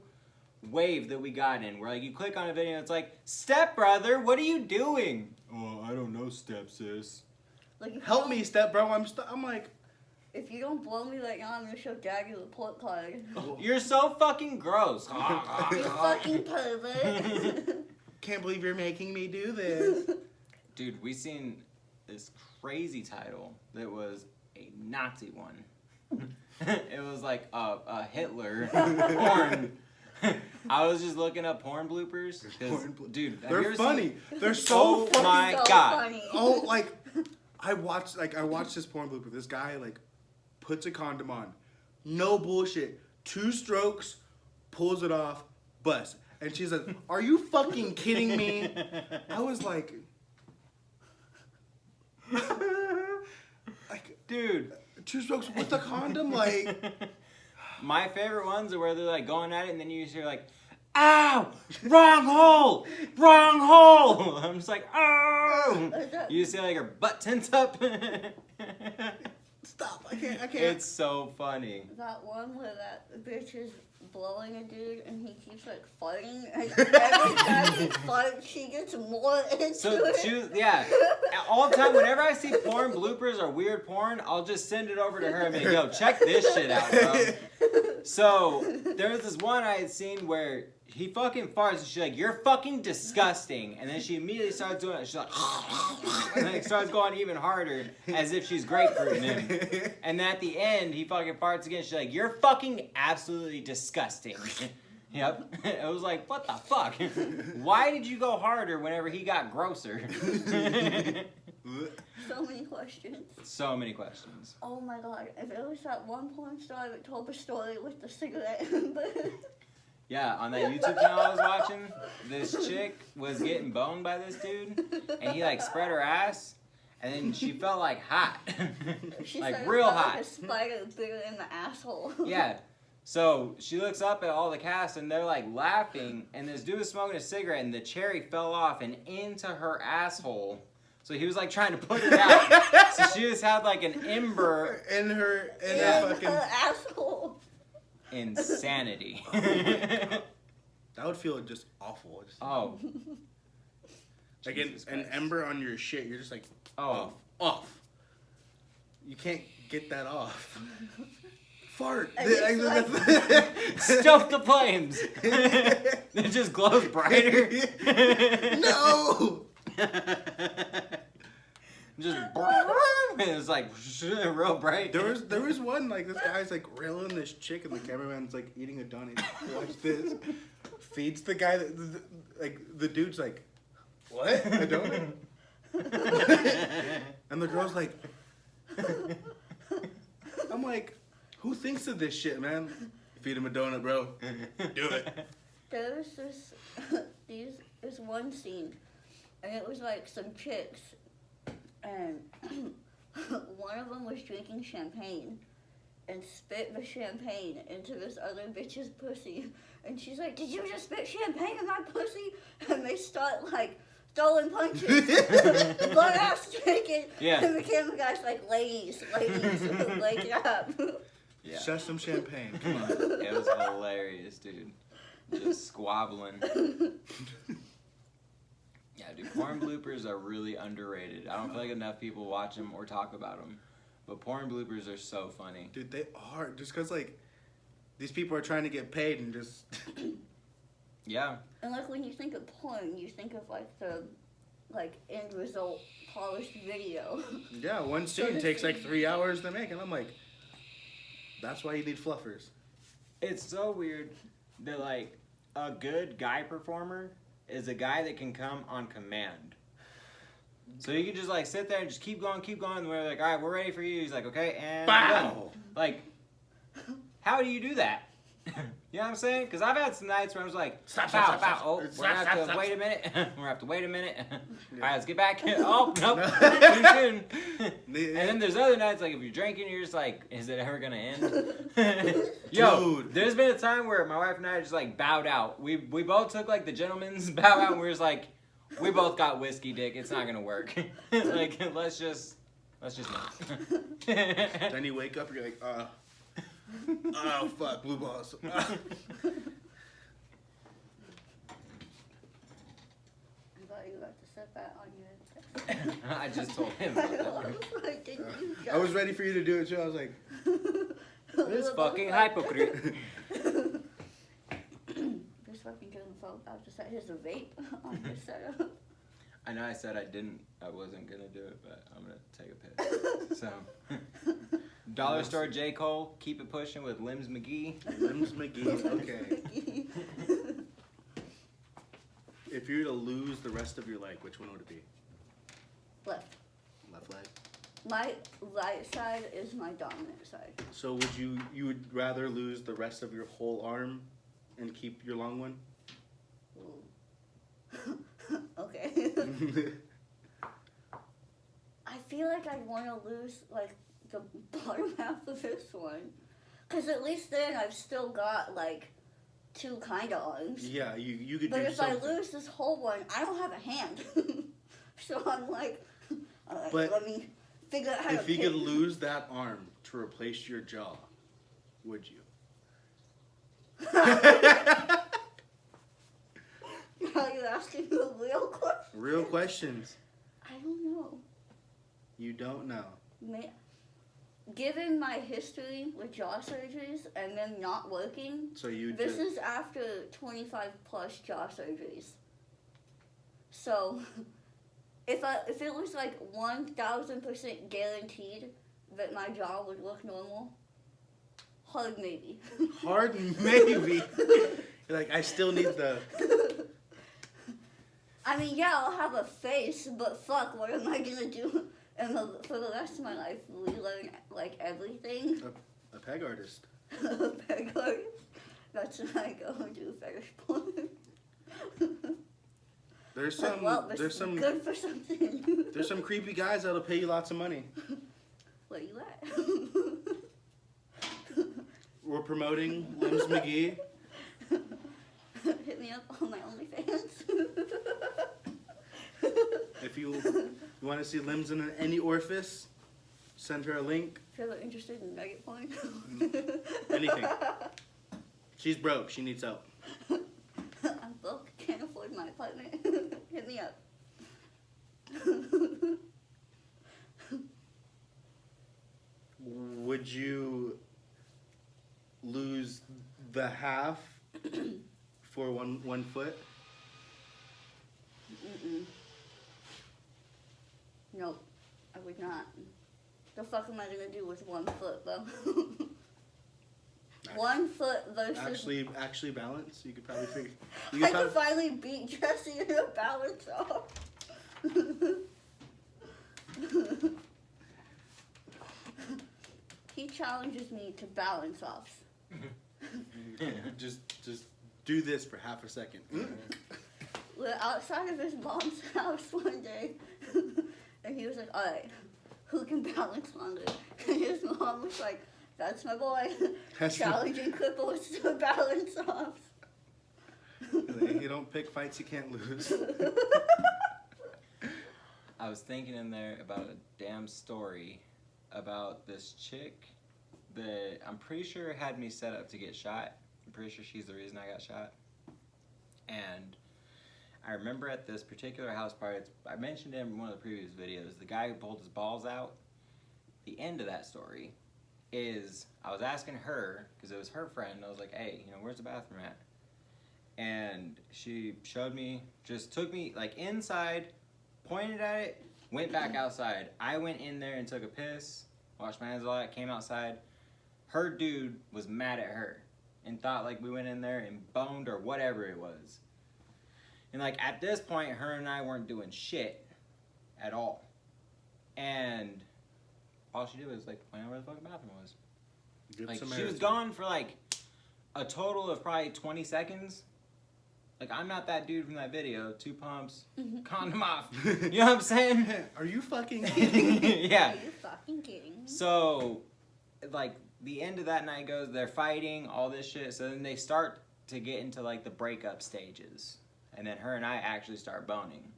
wave that we got in, where like you click on a video and it's like, stepbrother, what are you doing? Oh, I don't know, stepsis. Like, if you Help don't- me, step bro. I'm like, If you don't blow me right now, I'm gonna show Daddy the report card. You're so fucking gross. You fucking pervert. can't believe you're making me do this. Dude, we seen this crazy title that was a Nazi one. It was like a Hitler porn. I was just looking up porn bloopers. 'Cause, dude, have you They're ever funny. seen- They're so Oh funny. my So God. funny. Oh, like I watched this porn blooper. This guy like puts a condom on, no bullshit. 2 strokes, pulls it off, bust. And she's like, "Are you fucking kidding me?" I was like, Dude. 2 strokes with a condom, like. My favorite ones are where they're like going at it and then you just hear like, ow, wrong hole, wrong hole. I'm just like, oh. You just see like her butt tense up. Stop! I can't. It's so funny. That one where that bitch is blowing a dude and he keeps like farting, and every time he farts, she gets more into So it. yeah, all the time whenever I see porn bloopers or weird porn, I'll just send it over to her and be like, yo, check this shit out, bro. So there was this one I had seen where he fucking farts and she's like, you're fucking disgusting. And then she immediately starts doing it. She's like, and then it starts going even harder as if she's grapefruiting him. And then at the end, he fucking farts again. She's like, you're fucking absolutely disgusting. Yep. It was like, what the fuck? Why did you go harder whenever he got grosser? So many questions. So many questions. Oh my god, if it was that one porn star that told the story with the cigarette. Yeah, on that YouTube channel I was watching, this chick was getting boned by this dude, and he like spread her ass, and then she felt like hot, She like said it real felt hot. Like a spider bigger in the asshole. Yeah. So she looks up at all the cast, and they're like laughing, and this dude was smoking a cigarette, and the cherry fell off and into her asshole. So he was like trying to put it out. So she just had like an ember. in her fucking. Her asshole. Insanity. That would feel just awful. Just, Oh. like Jesus an Christ. ember on your shit. You're just like Oh. off. You can't get that off. Fart. And it's Stoke the flames. It just glows brighter. No. Just it's like real bright. There was one like this guy's like railing this chick and the cameraman's like eating a donut. Watch this. Feeds the guy like the dude's like, what? A donut? And the girl's like, I'm like, who thinks of this shit, man? Feed him a donut, bro. Do it. There was this one scene, and it was like some chicks, and one of them was drinking champagne, and spit the champagne into this other bitch's pussy, and she's like, "Did you just spit champagne in my pussy?" And they start like throwing punches, butt ass drinking, Yeah. and the camera guy's like, "Ladies, wake it up." Yeah. Shut some champagne. Come on. It was hilarious, dude. Just squabbling. Yeah, dude, porn bloopers are really underrated. I don't feel like enough people watch them or talk about them. But porn bloopers are so funny. Dude, they are. Just because, like, these people are trying to get paid and just... Yeah. And like when you think of porn, you think of like the end result polished video. Yeah, one scene takes like 3 hours to make. And I'm like, that's why you need fluffers. It's so weird that, like, a good guy performer is a guy that can come on command. So you can just, like, sit there and just keep going, and we're like, all right, we're ready for you. He's like, okay, and Bow! go. Like, how do you do that? You know what I'm saying? Because I've had some nights where I was like, Stop, pow, stop, pow. stop, Oh, stop, we're going to have stop. to wait a minute. We're going to have to wait a minute. Yeah. All right, let's get back. Oh, nope. Too soon. Yeah. And then there's other nights, like, if you're drinking, you're just like, is it ever going to end? Yo, Dude. there's been a time where my wife and I just, like, bowed out. We both took, like, the gentleman's bow out, and we were just like, we both got whiskey dick. It's not going to work. Like, let's just not. Then you wake up, you're like, oh, fuck, blue balls. said that on your text. I just told him. Like, didn't you I was ready for you to do it too. I was like, This fucking hypocrite. This fucking killing the phone. I was just like, here's a vape on your setup. I know I said I wasn't gonna do it, but I'm gonna take a piss. So, Dollar Store J. Cole, keep it pushing with Limbs McGee. Limbs McGee. Okay. If you were to lose the rest of your leg, which one would it be? Left. Left leg. My right side is my dominant side. So you would rather lose the rest of your whole arm and keep your long one? Ooh. Okay. I feel like I'd want to lose like the bottom half of this one, cause at least then I've still got like two kind of arms. Yeah, you could But do if something. I lose this whole one, I don't have a hand. So I'm like, alright, But let me figure out how to if you pick. could lose that arm to replace your jaw, would you? Are you asking me a real question? Real questions. I don't know. You don't know. Given my history with jaw surgeries and them not working, So you this just is after 25 plus jaw surgeries. So, if it was like 1,000% guaranteed that my jaw would look normal, hard maybe. hard maybe. You're like, I still need the. I mean, yeah, I'll have a face, but fuck, what am I gonna do for the rest of my life? Relearn like everything. A peg artist. Peg artist. That's when I go and do fetish porn. There's Like, some. well, this there's is some. good for something. There's some creepy guys that'll pay you lots of money. Where you at? We're promoting Limbs McGee. Hit me up on my OnlyFans. If you want to see Limbs in any orifice, send her a link. If you're ever interested in nugget porn. Anything. She's broke. She needs help. I'm broke. Can't afford my apartment. Hit me up. Would you lose the half for one foot? Mm-mm. Nope. I would not. The fuck am I gonna do with 1 foot, though? 1 foot versus. Actually balance. You could probably figure. I could finally beat Jesse in a balance off. He challenges me to balance offs. just do this for half a second. We're outside of his mom's house one day, and he was like, "Alright, who can balance longer?" And his mom was like, "That's my boy, challenging cripples to balance offs." You don't pick fights you can't lose. I was thinking in there about a damn story about this chick that I'm pretty sure had me set up to get shot. I'm pretty sure she's the reason I got shot. And I remember at this particular house party, I mentioned it in one of the previous videos, the guy who pulled his balls out. The end of that story is I was asking her, because it was her friend, I was like, hey, where's the bathroom at? And she showed me, just took me like inside, pointed at it, went back outside. I went in there and took a piss, washed my hands, all that, came outside. Her dude was mad at her and thought like we went in there and boned or whatever it was. And like at this point, her and I weren't doing shit at all. And all she did was like point out where the fucking bathroom was. Good Like she Samaritan. was gone for like a total of probably 20 seconds. Like I'm not that dude from that video. 2 pumps, condom off. You know what I'm saying? Are you fucking kidding? Yeah. Are you fucking kidding? So, like, the end of that night goes, they're fighting, all this shit. So then they start to get into, like, the breakup stages. And then her and I actually start boning.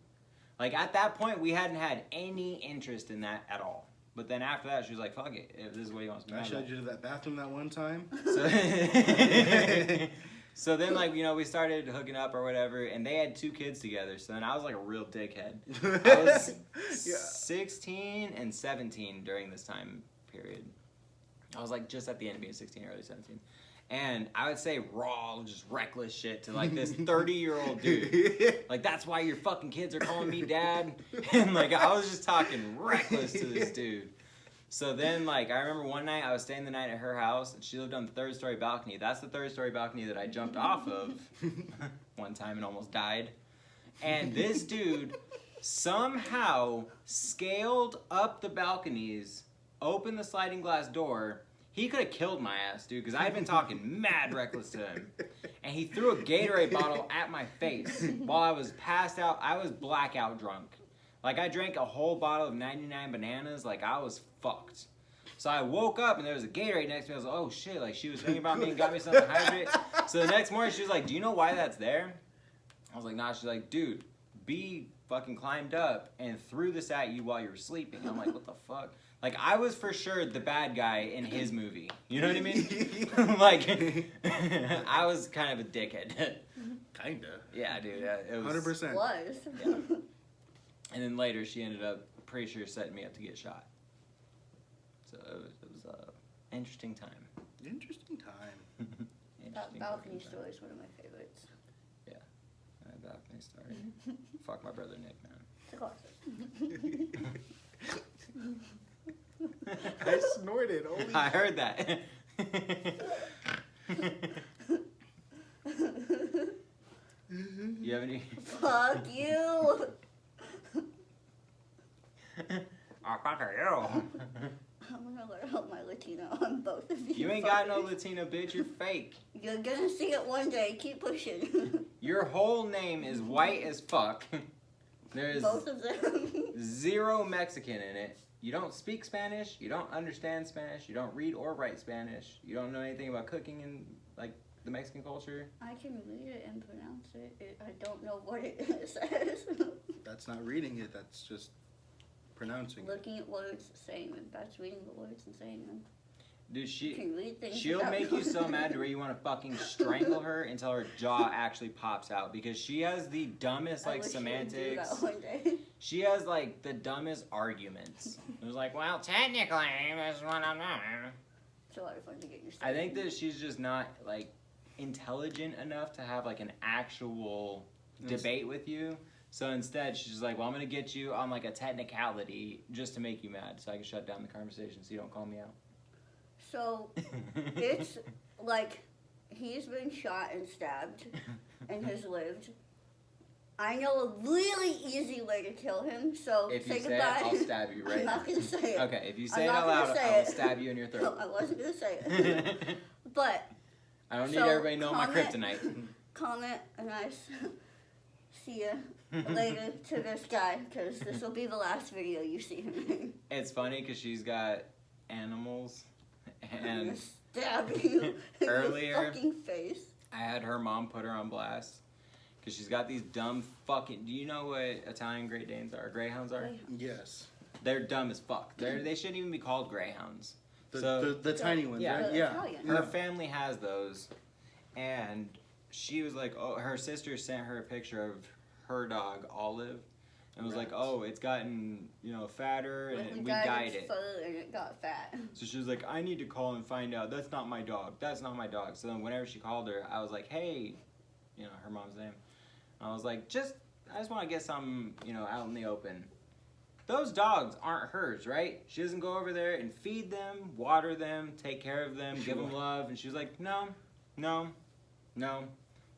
Like, at that point, we hadn't had any interest in that at all. But then after that, she was like, fuck it, if this is what he wants to be. I showed you to that bathroom that one time. So, So then, like, you know, we started hooking up or whatever, and they had 2 kids together. So then I was like a real dickhead. I was 16 and 17 during this time period. I was like just at the end of being 16, early 17. And I would say raw, just reckless shit to like this 30-year-old dude. Like, that's why your fucking kids are calling me dad. And like, I was just talking reckless to this dude. So then, like, I remember one night I was staying the night at her house, and she lived on the 3rd-story balcony. That's the 3rd-story balcony that I jumped off of one time and almost died. And this dude somehow scaled up the balconies, opened the sliding glass door. He could have killed my ass, dude, because I had been talking mad reckless to him. And he threw a Gatorade bottle at my face while I was passed out. I was blackout drunk. Like, I drank a whole bottle of 99 bananas. Like, I was fucked. So I woke up, and there was a Gatorade next to me. I was like, oh, shit. Like, she was thinking about me and got me something to hydrate. So the next morning, she was like, do you know why that's there? I was like, nah. She's like, dude, B fucking climbed up and threw this at you while you were sleeping. I'm like, what the fuck? Like, I was for sure the bad guy in his movie. You know what I mean? Like, I was kind of a dickhead. Kinda. Yeah, dude. It was 100%. Was. Yeah. And then later, she ended up, pretty sure, setting me up to get shot. So it was a interesting time. Interesting time. Interesting Balcony fucking story is one of my favorites. Yeah. That balcony story. Fuck my brother Nick, It's a classic. I snorted. Holy I heard that. You have any? Fuck you! Oh, fuck you. I'm gonna learn out my Latino on both of you. You ain't got no fuckers. Latino, bitch. You're fake. You're gonna see it one day. Keep pushing. Your whole name is white as fuck. There's Both of them. 0 Mexican in it. You don't speak Spanish. You don't understand Spanish. You don't read or write Spanish. You don't know anything about cooking and like the Mexican culture. I can read it and pronounce it. I don't know what it says. That's not reading it. That's just pronouncing it. Looking at words, saying them. That's reading the words and saying them. Dude, You can read things. she'll without make you so knowing. mad to where you want to fucking strangle her until her jaw actually pops out because she has the dumbest I like wish you would do semantics. that one day. She has like the dumbest arguments. It was like, well, technically, this is what I'm not. It's a lot of fun to get used to. I think that she's just not like intelligent enough to have like an actual debate with you. So instead, she's just like, well, I'm gonna get you on like a technicality just to make you mad, so I can shut down the conversation, so you don't call me out. So it's like he's been shot and stabbed and has lived. I know a really easy way to kill him, so If say you say goodbye. it, I'll stab you right I'm now. not gonna say it. Okay, if you say I'm it not out gonna loud, say I will it. stab you in your No, throat. I wasn't gonna say it. But I don't need So, everybody knowing my comment- kryptonite. comment a nice see ya later to this guy, because this will be the last video you see him in. It's funny because she's got animals, I'm gonna and stab you in earlier- your fucking face. I had her mom put her on blast because she's got these dumb fucking. Do you know what Italian Great Danes are? Greyhounds are. Yes. They're dumb as fuck. They shouldn't even be called greyhounds. The, So- the tiny ones, Yeah. right? The Yeah. Italian. Her family has those, and she was like, oh, her sister sent her a picture of her dog Olive, and was like, Right. oh, it's gotten fatter, When and we dyed it. fur and it got fat. So she was like, I need to call and find out. That's not my dog. That's not my dog. So then whenever she called her, I was like, hey, her mom's name. I was like, I just want to get some, out in the open. Those dogs aren't hers, right? She doesn't go over there and feed them, water them, take care of them, give them love. And she was like, no.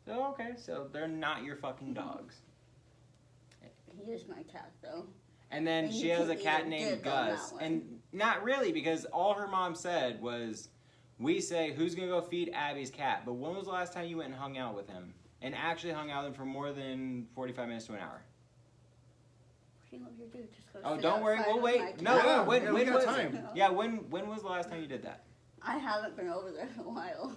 So, okay, so they're not your fucking dogs. He is my cat, though. And then And she you has can a cat eat a named dick on that Gus. one. And not really, because all her mom said was, we say, who's going to go feed Abby's cat? But when was the last time you went and hung out with him? And actually hung out with him for more than 45 minutes to an hour? What do you want me to do? Just go Oh, sit don't worry. outside We'll with my wait. cat? No, Yeah, when we got was time. Yeah, when was the last time you did that? I haven't been over there in a while.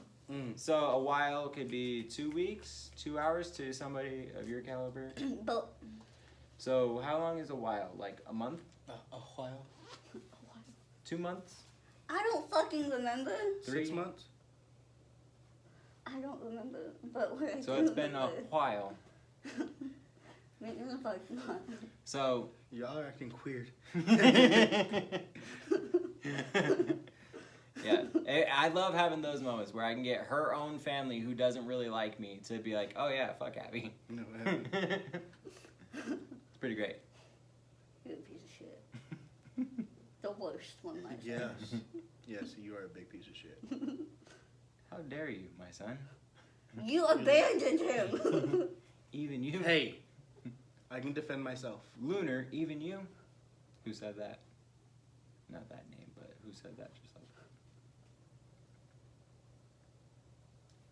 So a while could be 2 weeks, 2 hours to somebody of your caliber. But So how long is a while? Like a month? A while. 2 months? I don't fucking remember. 6 3? months? I don't remember, but what I So do it's been a remember- while. Maybe if I not. So. Y'all are acting weird. Yeah, I love having those moments where I can get her own family who doesn't really like me to be like, oh yeah, fuck Abby. No, It's pretty great. You're a piece of shit. The worst one, might say. yes. Yes, you are a big piece of shit. How dare you, my son? You abandoned him. Even you. Hey, I can defend myself. Lunar, even you? Who said that? Not that name, but who said that just like that?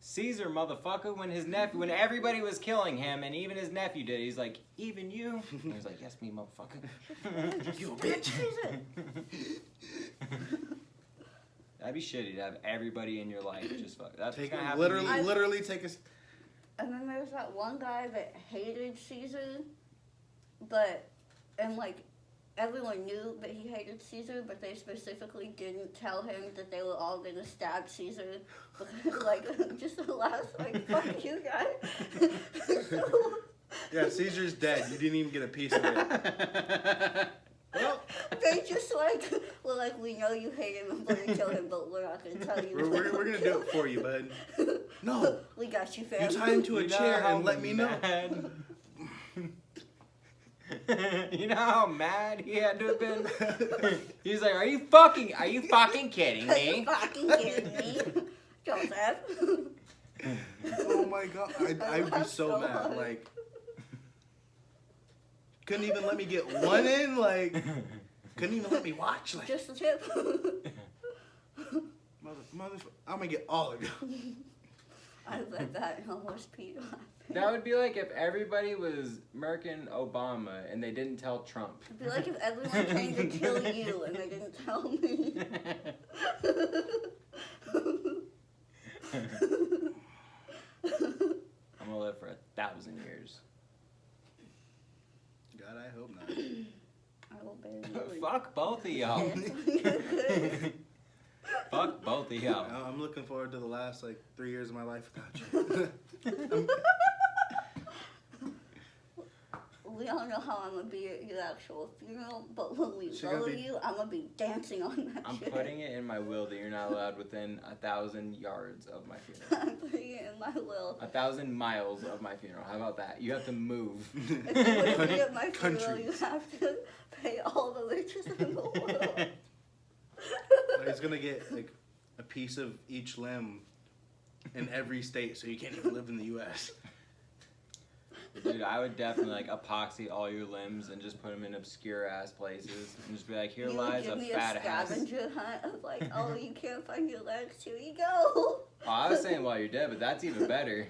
Caesar, motherfucker, when everybody was killing him, and even his nephew did, he's like, even you? And he was like, yes, me, motherfucker. You bitch. That'd be shitty to have everybody in your life just fuck. That's what's Take gonna happen. to me. literally take us. And then there's that one guy that hated Caesar, and like, everyone knew that he hated Caesar, but they specifically didn't tell him that they were all gonna stab Caesar. Because, like, just the last, like, fuck you guys. So, Yeah, Caesar's dead. You didn't even get a piece of it. Well, they just, like, were like, we know you hate him and want to kill him, but we're not gonna tell you. we're gonna do it for you, bud. No. We got you, You fam. tie him to a You know chair how and let me know. mad- You know how mad he had to have been? He's like, are you fucking kidding Are you me? fucking kidding me? Joseph. Oh my god, I'd be laughed so so mad. hard. Like, couldn't even let me get one in. Like, couldn't even let me watch. Like, Just the tip. mother, I'm gonna get all of you. I read that and almost peed on. That would be like if everybody was murking Obama and they didn't tell Trump. It'd be like if everyone came to kill you and they didn't tell me. I'm gonna live for 1,000 years. God, I hope not. I will bury you. Fuck both of y'all. Fuck both of y'all. I'm looking forward to the last like 3 years of my life without you. We don't know how I'm gonna be at your actual funeral, but when we She gonna lower be- you, I'm gonna be dancing on that I'm shit. putting it in my will that you're not allowed within 1,000 yards of my funeral. I'm putting it in my will. 1,000 miles of my funeral. How about that? You have to move. If you want to be at my funeral, Countries. you have to pay all the riches in the world. He's gonna get like a piece of each limb in every state, so you can't even live in the U.S. Dude, I would definitely like epoxy all your limbs and just put them in obscure ass places and just be like, here You lies give a me fat a ass. scavenger hunt of like, oh, you can't find your legs, here you go. Oh, I was saying while you're dead, but that's even better.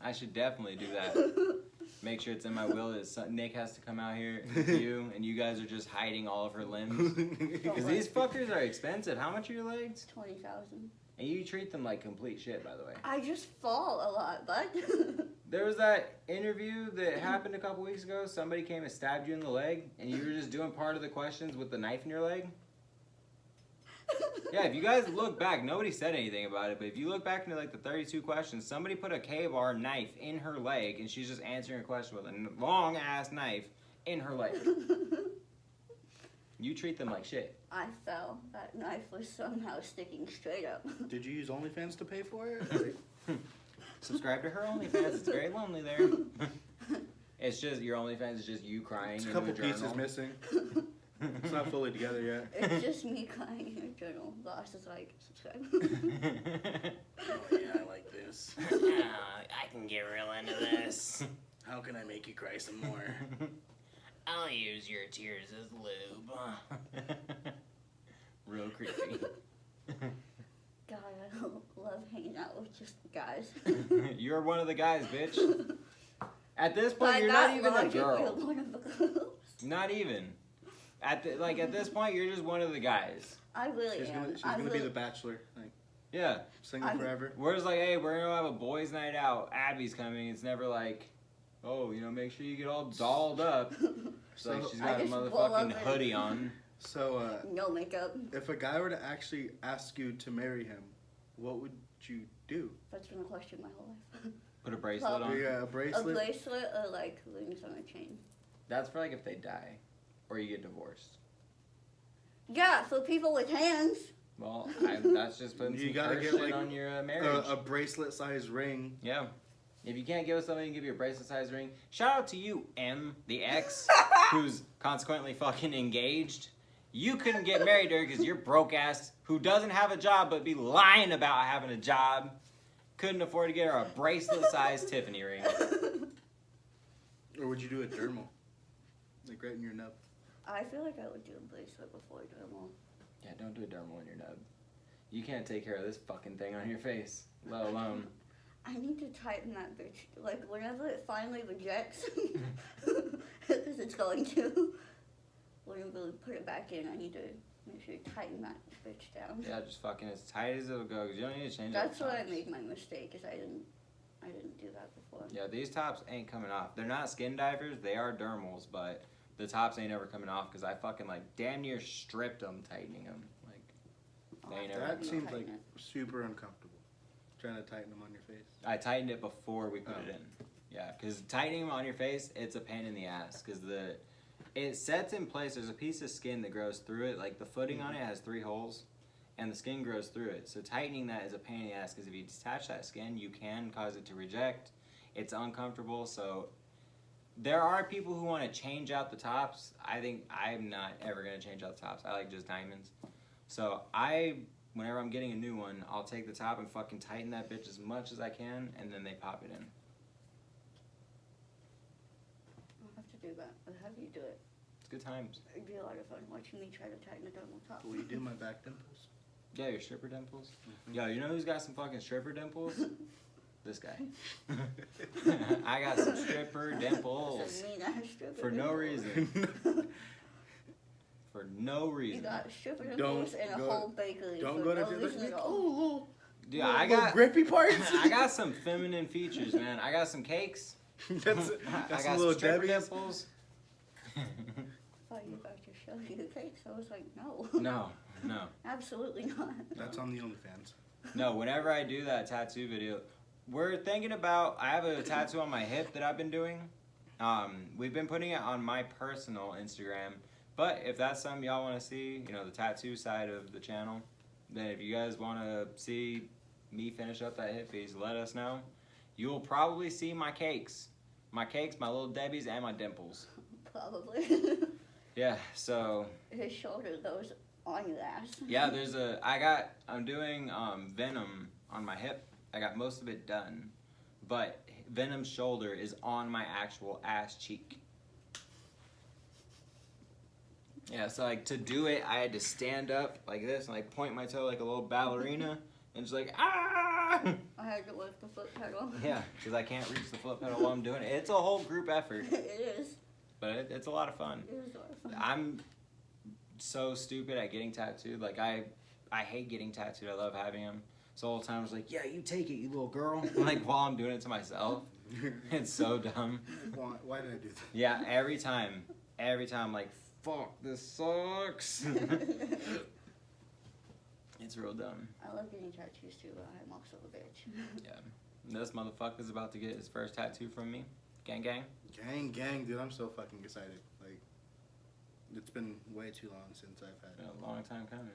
I should definitely do that. Make sure it's in my will that Nick has to come out here with you, and you guys are just hiding all of her limbs. Because these fuckers are expensive. How much are your legs? 20,000. And you treat them like complete shit, by the way. I just fall a lot, bud. There was that interview that happened a couple weeks ago. Somebody came and stabbed you in the leg, and you were just doing part of the questions with the knife in your leg. Yeah, if you guys look back, nobody said anything about it, but if you look back into like the 32 questions, somebody put a K-bar knife in her leg, and she's just answering a question with a long ass knife in her leg. You treat them like shit. I fell. That knife was somehow sticking straight up. Did you use OnlyFans to pay for it? Like, Subscribe to her OnlyFans. It's very lonely there. It's just your OnlyFans is just you crying it's a into couple a journal. pieces missing. It's not fully together yet. It's just me crying in a journal. Boss is like, subscribe. Oh yeah, I like this. I can get real into this. How can I make you cry some more? I'll use your tears as lube. Real creepy. God, I love hanging out with just guys. You're one of the guys, bitch. At this point, By you're that not even a logic, girl. you're one of the girls. Not even. At this point, you're just one of the guys. I really She's am. gonna be the bachelor, like Yeah. singing forever. Whereas like, hey, we're gonna have a boys' night out. Abby's coming. It's never like, oh, make sure you get all dolled up. It's like So- she's got a I just roll motherfucking up in- hoodie on. So, No makeup. if a guy were to actually ask you to marry him, what would you do? That's been a question my whole life. Put a bracelet on. Yeah, a A bracelet. bracelet or like rings on a chain. That's for like if they die, or you get divorced. Yeah, for people with hands. Well, that's just putting You some gotta curse get, shit like, on your marriage. A bracelet-sized ring. Yeah. If you can't give us somebody to give you a bracelet size ring, shout out to you, M, the ex, who's consequently fucking engaged. You couldn't get married to her because you're broke ass who doesn't have a job but be lying about having a job. Couldn't afford to get her a bracelet sized Tiffany ring. Or would you do a dermal? Like right in your nub. I feel like I would do a bracelet before I do them all. Yeah, don't do a dermal in your nub. You can't take care of this fucking thing on your face, let alone. I need to tighten that bitch. Like, whenever it finally rejects, because it's going to, whenever we put it back in, I need to make sure to tighten that bitch down. Yeah, just fucking as tight as it'll go, because you don't need to change That's up where I tops. made my mistake, is I didn't do that before. Yeah, these tops ain't coming off. They're not skin divers, they are dermals, but the tops ain't ever coming off because I fucking like damn near stripped them tightening them. Like, I'll they ain't have to ever. That seems tighten like it. super uncomfortable. Trying to tighten them on your face. I tightened it before we put Oh. it in. Yeah, because tightening them on your face, it's a pain in the ass because it sets in place. There's a piece of skin that grows through it. Like the footing on it has 3 holes, and the skin grows through it. So tightening that is a pain in the ass because if you detach that skin, you can cause it to reject. It's uncomfortable. So there are people who want to change out the tops. I think I'm not ever gonna change out the tops. I like just diamonds. So whenever I'm getting a new one, I'll take the top and fucking tighten that bitch as much as I can, and then they pop it in. I'll have to do that. I'll have you do it. It's good times. It'd be a lot of fun watching me try to tighten a dermal top. Will you do my back dimples? Yeah, your stripper dimples. Mhm. Yo, you know who's got some fucking stripper dimples? This guy. I got some stripper dimples. Some mean-ass stripper For no dimples. reason. For no You reason. got stripper Don't dimples and a go- whole bakery. Don't for go no to reason at all. little, Dude, little, I little got grippy parts. I got some feminine features, man. I got some cakes. that's I that's got some little some stripper Debbie's. dimples. I thought you were about to show you the cakes. I was like, no. No. Absolutely not. That's on the OnlyFans. No, whenever I do that tattoo video, we're thinking about, I have a tattoo on my hip that I've been doing. We've been putting it on my personal Instagram, but if that's something y'all want to see, you know, the tattoo side of the channel, then if you guys want to see me finish up that hip piece, let us know. You'll probably see my cakes. My cakes, my little Debbie's, and my dimples. Probably. Yeah, so His shoulder goes on your ass. yeah, I'm doing Venom on my hip. I got most of it done, but Venom's shoulder is on my actual ass cheek. Yeah, so like to do it, I had to stand up like this and like point my toe like a little ballerina and just like ah. I had to lift the foot pedal. Yeah, because I can't reach the foot pedal while I'm doing it. It's a whole group effort, It is. but it's a lot of fun. It is a lot of fun. I'm so stupid at getting tattooed. Like I hate getting tattooed. I love having them. So all the time I was like, yeah, you take it, you little girl. Like while I'm doing it to myself. It's so dumb. Why did I do that? Yeah, every time I'm like, fuck, this sucks. It's real dumb. I love getting tattoos too, but I'm also a bitch. Yeah. This motherfucker's about to get his first tattoo from me. Gang gang. Gang, dude, I'm so fucking excited. Like, it's been way too long since I've had Been a long time coming.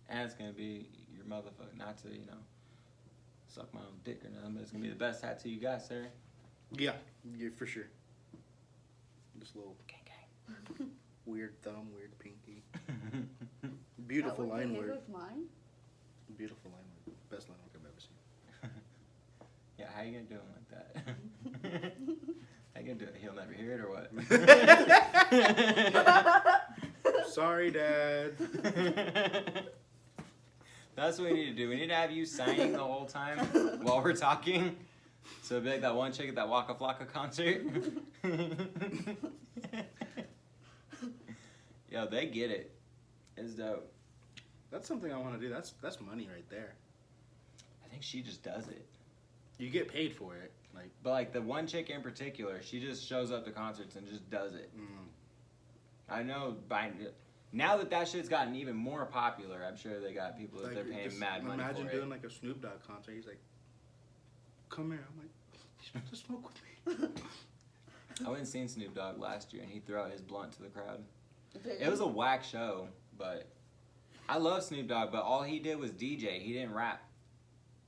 And it's gonna be your motherfucker, not to, suck my own dick or nothing, but it's gonna be the best tattoo you got, sir. Yeah, for sure. This little Gang gang. weird thumb, weird pinky. Beautiful That was line the work. of mine? Beautiful line work. Best line work I've ever seen. Yeah, how you gonna do him like that? How you gonna do it? He'll never hear it or what? Sorry, Dad. That's what we need to do. We need to have you signing the whole time while we're talking. So it'd be like that one chick at that Waka Flocka concert. Yo, they get it. It's dope. That's something I want to do. That's money right there. I think she just does it. You get paid for it. Like, But like the one chick in particular, she just shows up to concerts and just does it. I know Now that shit's gotten even more popular, I'm sure they got people that they're paying just mad money for imagine it. doing like a Snoop Dogg concert. He's like, "Come here." I'm like, "You want to smoke with me?" I went and seen Snoop Dogg last year, and he threw out his blunt to the crowd. Did It was a whack show, but I love Snoop Dogg, but all he did was DJ. He didn't rap.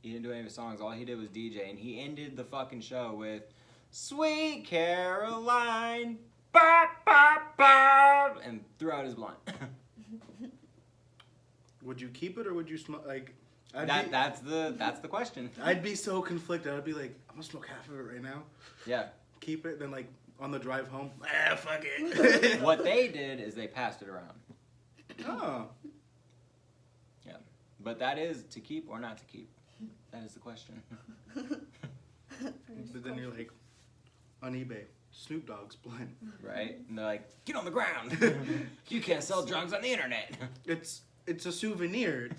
He didn't do any of his songs. All he did was DJ, and he ended the fucking show with "Sweet Caroline," bop, bop, bop, and threw out his blunt. Would you keep it or would you smoke? Like, That's the question. I'd be so conflicted. I'd be like, I'm gonna smoke half of it right now. Yeah. Keep it. Then like on the drive home, fuck it. What they did is they passed it around. Oh. Yeah. But that is to keep or not to keep. That is the question. But then you're like, on eBay, Snoop Dogg's blunt. Right? And they're like, get on the ground. You can't sell drugs on the internet. It's a souvenir.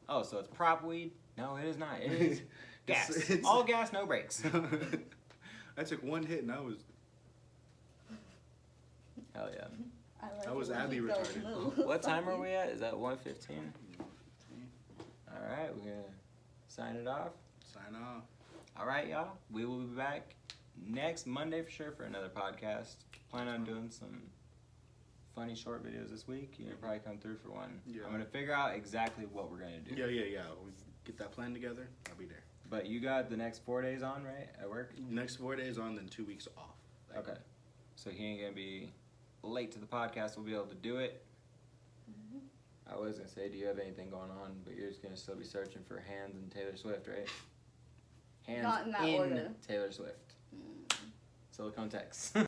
Oh, so it's prop weed? No, it is not. It is gas. It's- All gas, no brakes. I took one hit and I was Hell yeah. I was Abby retarded. What time are we at? Is that 1:15? All right, we're going to sign it off. sign off. All right, y'all. We will be back next Monday for sure for another podcast. Plan on doing some funny short videos this week. You can probably come through for one. Yeah. I'm going to figure out exactly what we're going to do. Yeah. We get that plan together. I'll be there. But you got the next 4 days on, right? At work? Next 4 days on, then 2 weeks off. Okay. So he ain't going to be late to the podcast. We'll be able to do it. I was going to say, do you have anything going on? But you're just going to still be searching for Hands and Taylor Swift, right? Hands Not in that order. Taylor Swift. Silicone Tex.